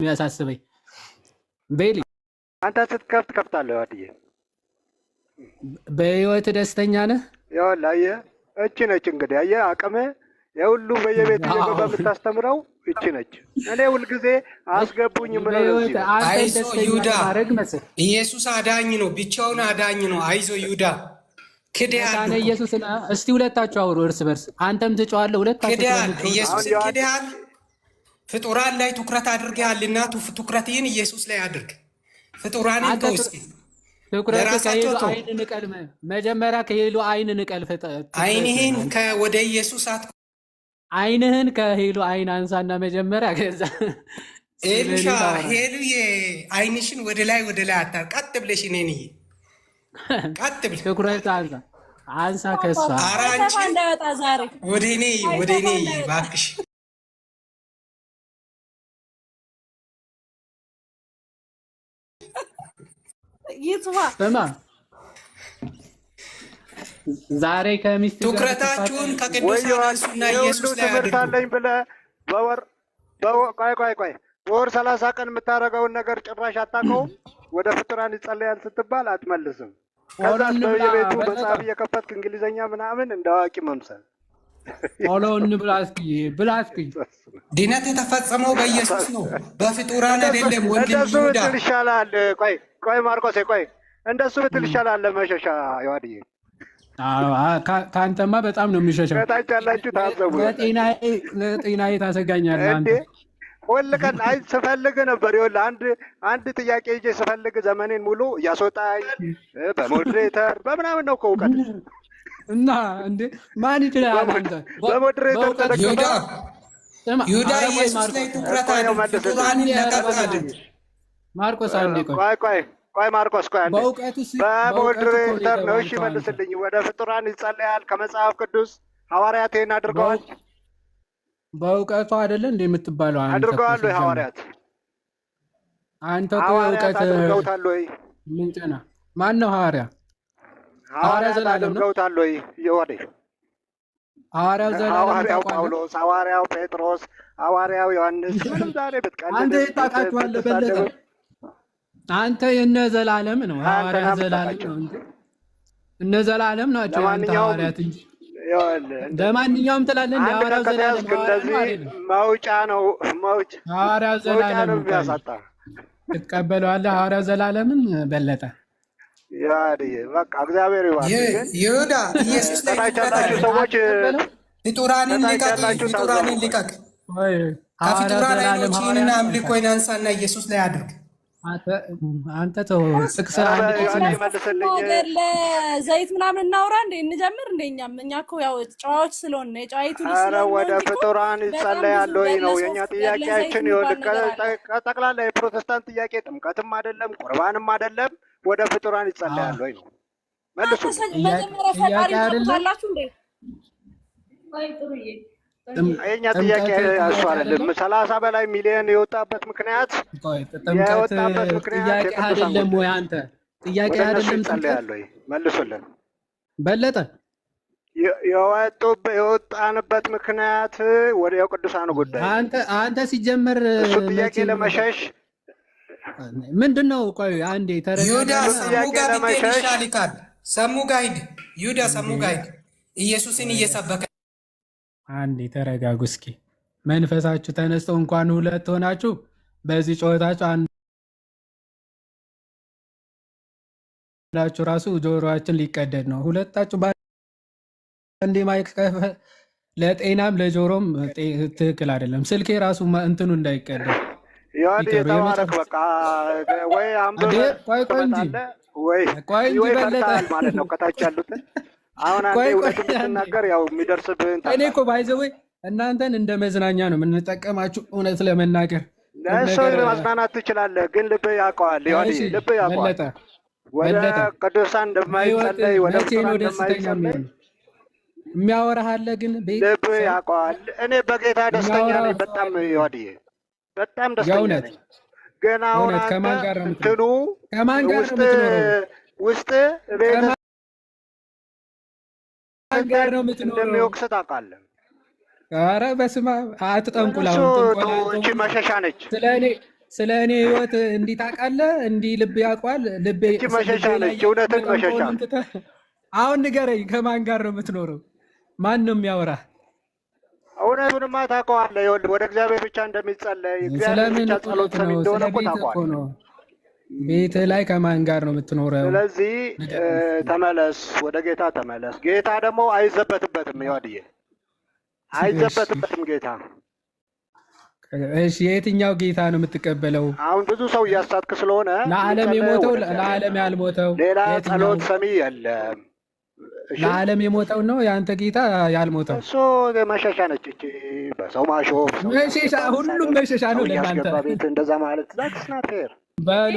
የሚያሳስበኝ። ቤሊ አንተ ስትከፍት ከፍታለህ። ዋድዬ በህይወት ደስተኛ ነህ? ይኸውልህ አየህ፣ እቺ ነች እንግዲህ አየህ አቅምህ የሁሉ በየቤት እየገባ የምታስተምረው እቺ ነች። እኔ ሁልጊዜ አስገቡኝ ምለው ለዚህ አይዞ ይሁዳ ኢየሱስ አዳኝ ነው፣ ብቻውን አዳኝ ነው። አይዞ ይሁዳ ክዳን ኢየሱስ። እስቲ ሁለታችሁ አውሩ እርስ በርስ። አንተም ትጫዋለህ ሁለታችሁ። ክዳን ኢየሱስ ክዳን ፍጡራን ላይ ትኩረት አድርገሃልና ትኩረትህን ኢየሱስ ላይ አድርግ። ፍጡራንን ተውስቲ ትኩረት ከሄሉ አይን ንቀል። መጀመሪያ ከሄሉ አይን ንቀል። አይንህን ወደ ኢየሱስ አይንህን ከሄሉ አይን አንሳና መጀመሪያ ከዛ ኤልሻ ሄሉ አይንሽን ወደ ላይ አታር። ቀጥ ብለሽ እኔን ቀጥ ብለሽ ትኩረት አንሳ ከሷ አራንቺ እንዳይወጣ ዛሬ ወደ እኔ እባክሽ። ይጥፋ ስማ ዛሬ ከሚስት ትኩረታችሁን ከቅዱሳን አንሱና ኢየሱስ ላይ አድርጉ። ትምህርታለኝ ብለህ ቆይ በወር 30 ቀን የምታደርገውን ነገር ጭራሽ አታውቀውም። ወደ ፍጡራን ይጸለያል ስትባል አትመልስም። ከዛ በየቤቱ መጽሐፍ እየከፈትክ እንግሊዘኛ ምናምን እንደ አዋቂ መምሰል። ኦሎን ብላስኪ ድነት የተፈጸመው በኢየሱስ ነው፣ በፍጡራን አይደለም። ወንድም እንደሱ ይሁዳ ብትል ይሻላል። ቆይ ማርቆስ እንደሱ ብትል ይሻላል። መሸሻ ይዋድዬ ከአንተማ በጣም ነው የሚሸሸው። ከታች ያላችሁ ታዘቡ። ለጤናዬ ታሰጋኛለህ አንተ። ሁል ቀን ስፈልግ ነበር። ይኸውልህ አንድ ጥያቄ ይዤ ስፈልግ ዘመኔን ሙሉ እያስወጣኝ በሞዴሬተር በምናምን ነው ከእውቀት እና እንደ ማን ይችላል አንተ በሞዴሬተር ተደግፈ ይሁዳ ኢየሱስ ላይ ትኩረት አድርግ። ፍጡራንን ለቀቅ አድርግ። ማርቆስ አንዴ ቆይ ማርቆስ አንዴ በእውቀቱ በሞዴሬተር ነው። እሺ መልስልኝ። ወደ ፍጡራን ይጸለያል ከመጽሐፍ ቅዱስ ሐዋርያት ይሄን አድርገዋል። በእውቀቱ አይደለ እንደ የምትባለው አንተ አድርገዋል ወይ ሐዋርያት? አንተ እኮ እውቀት አድርገውታል ወይ? ምንጭ ነህ። ማን ነው ሐዋርያ? ሐዋርያ ዘላለም አድርገውታል ወይ? ይወዴ ሐዋርያው ዘላለም፣ ሐዋርያው ጳውሎስ፣ ሐዋርያው ጴጥሮስ፣ ሐዋርያው ዮሐንስ ምንም ዛሬ ብትቀልድ አንተ የታውቃቸዋለህ በለጠ። አንተ የነ ዘላለም ነው ሐዋርያ ዘላለም ነው እንጂ እነ ዘላለም ናቸው አንተ ሐዋርያት እንጂ ለማንኛውም ትላለህ እንደ ሐዋርያው ዘላለም መውጫ ነው ሐዋርያው ዘላለም ነው የሚያሳጣ። ትቀበለዋለህ ሐዋርያው ዘላለምን በለጠ። በቃ እግዚአብሔር ይባርክ። ይሁዳ ኢየሱስ ላይ ታቻላችሁ ሰዎች ፍጡራንን ልቀቅ። ከፍጡራን አይኖችህንና አምልኮህን አንሳና ኢየሱስ ላይ አድርግ። አንተ ተው ጥቅስ ዘይት ምናምን እናውራ እንዴ እንጀምር እንዴ? እኛ እኮ ያው ጨዋዎች ስለሆነ የጨዋይቱ ወደ ፍጡራን ይጸለያል ወይ ነው የኛ ጥያቄያችን። ጠቅላላ የፕሮቴስታንት ጥያቄ ጥምቀትም አይደለም ቁርባንም አይደለም። ወደ ፍጡራን ይጸለያል ወይ ነው መልሱ። መጀመሪያ ፈጣሪ ታላችሁ እንዴ? የኛ ጥያቄ እሱ አይደለም። 30 በላይ ሚሊዮን የወጣበት ምክንያት ጥያቄ አይደለም ወይ? አንተ ጥያቄ አይደለም ይጸለያል ወይ መልሱልን። በለጠ የወጣንበት ምክንያት ወደ ቅዱሳኑ ጉዳይ አንተ ሲጀመር እሱ ጥያቄ ለመሸሽ ምንድነው? ቆይ አንዴ ይሁዳ ሰሙ ጋይድ ይሁዳ ሰሙ ጋይድ ኢየሱስን እየሰበከ አንዴ ተረጋጉ እስኪ። መንፈሳችሁ ተነስቶ እንኳን ሁለት ሆናችሁ በዚህ ጨዋታችሁ አንዳችሁ ራሱ ጆሮአችን ሊቀደድ ነው። ሁለታችሁ በአንዴ ማይክ ለጤናም ለጆሮም ትክክል አይደለም። ስልኬ ራሱ እንትኑ እንዳይቀደድ የተባረክ በቃ ወይ ቆይ እንጂ በለጠ ማለት ነው ከታች ያሉትን አሁን አንተ እውነቱን ብትናገር ያው የሚደርስብህን እኔ እኮ ባይዘወይ እናንተን እንደ መዝናኛ ነው የምንጠቀማችሁ። እውነት ለመናገር ለሰው ማዝናናት ትችላለህ፣ ግን ልብህ ያውቀዋል። ልብህ ያውቀዋል ወደ ቅዱሳን እንደማይጸለይ ወደ ፍጡራን እንደማይጸለይ የሚያወራህ አለ፣ ግን ልብህ ያውቀዋል። እኔ በጌታ ደስተኛ ነኝ በጣም ይወድዬ በጣም ደስተኛ ነኝ። ግን አሁን ከማን ጋር ነው ውስጥ ጋር ነው እንደሚወቅስ ታውቃለህ። ኧረ በስመ አብ አትጠንቁል። አሁን እቺ መሸሻ ነች። ስለ እኔ ህይወት እንዲህ ታውቃለህ፣ እንዲህ ልብ ያውቋል። ልቤ እቺ መሸሻ ነች፣ እውነትን መሸሻ። አሁን ንገረኝ፣ ከማን ጋር ነው የምትኖረው? ማን ነው የሚያወራ? እውነቱንማ ታውቀዋለህ። ይኸውልህ ወደ እግዚአብሔር ብቻ እንደሚጸለይ እግዚአብሔር ብቻ ጸሎት ሰሚ እንደሆነ እኮ ታውቀዋለህ። ቤት ላይ ከማን ጋር ነው የምትኖረው? ስለዚህ ተመለስ፣ ወደ ጌታ ተመለስ። ጌታ ደግሞ አይዘበትበትም። ይወድዬ አይዘበትበትም ጌታ። እሺ የትኛው ጌታ ነው የምትቀበለው? አሁን ብዙ ሰው እያሳትክ ስለሆነ ለዓለም የሞተው ለዓለም ያልሞተው ሌላ ጸሎት ሰሚ የለም። ለዓለም የሞተው ነው የአንተ ጌታ ያልሞተው። እሱ መሸሻ ነች እቺ በሰው ማሾፍ መሸሻ፣ ሁሉም መሸሻ ነው ለእናንተ። ቤት እንደዛ ማለት ዛክስናፌር በሉ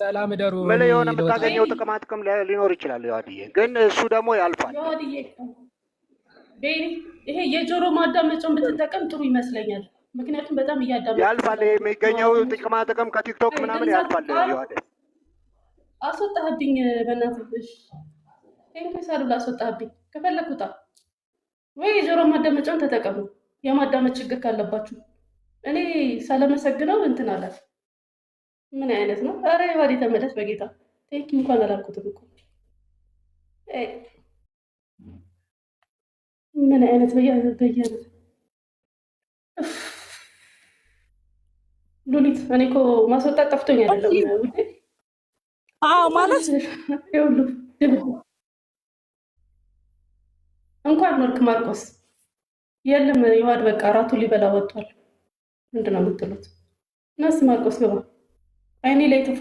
ሰላም ደሩ። ምን የሆነ የምታገኘው ጥቅማ ጥቅም ሊኖር ይችላል ይዋድዬ፣ ግን እሱ ደግሞ ያልፋል። ይሄ የጆሮ ማዳመጫውን ብትጠቀም ጥሩ ይመስለኛል። ምክንያቱም በጣም እያዳመጥኩ ያልፋል። የሚገኘው ጥቅማ ጥቅም ከቲክቶክ ምናምን ያልፋል። ይዋድ አስወጣህብኝ፣ በእናትህ ቴንኪው ሳሉላ አስወጣህብኝ። ከፈለክ ውጣ ወይ የጆሮ ማዳመጫውን ተጠቀሙ፣ የማዳመጥ ችግር ካለባችሁ። እኔ ሳለመሰግነው እንትን አላት። ምን አይነት ነው? አረ ይዋድ ተመለስ በጌታ ቴንኪው። እንኳን አላልኩትም እኮ ምን አይነት በየአይነት ሉሊት፣ እኔ እኮ ማስወጣት ጠፍቶኝ አይደለም ውዴ። አዎ ማለት ይሁሉ እንኳን ኖርክ ማርቆስ። የለም ይዋድ በቃ እራቱ ሊበላ ወጥቷል። ምንድን ነው የምትሉት? ነስ ማርቆስ ግባ፣ አይኔ ላይ ትፋ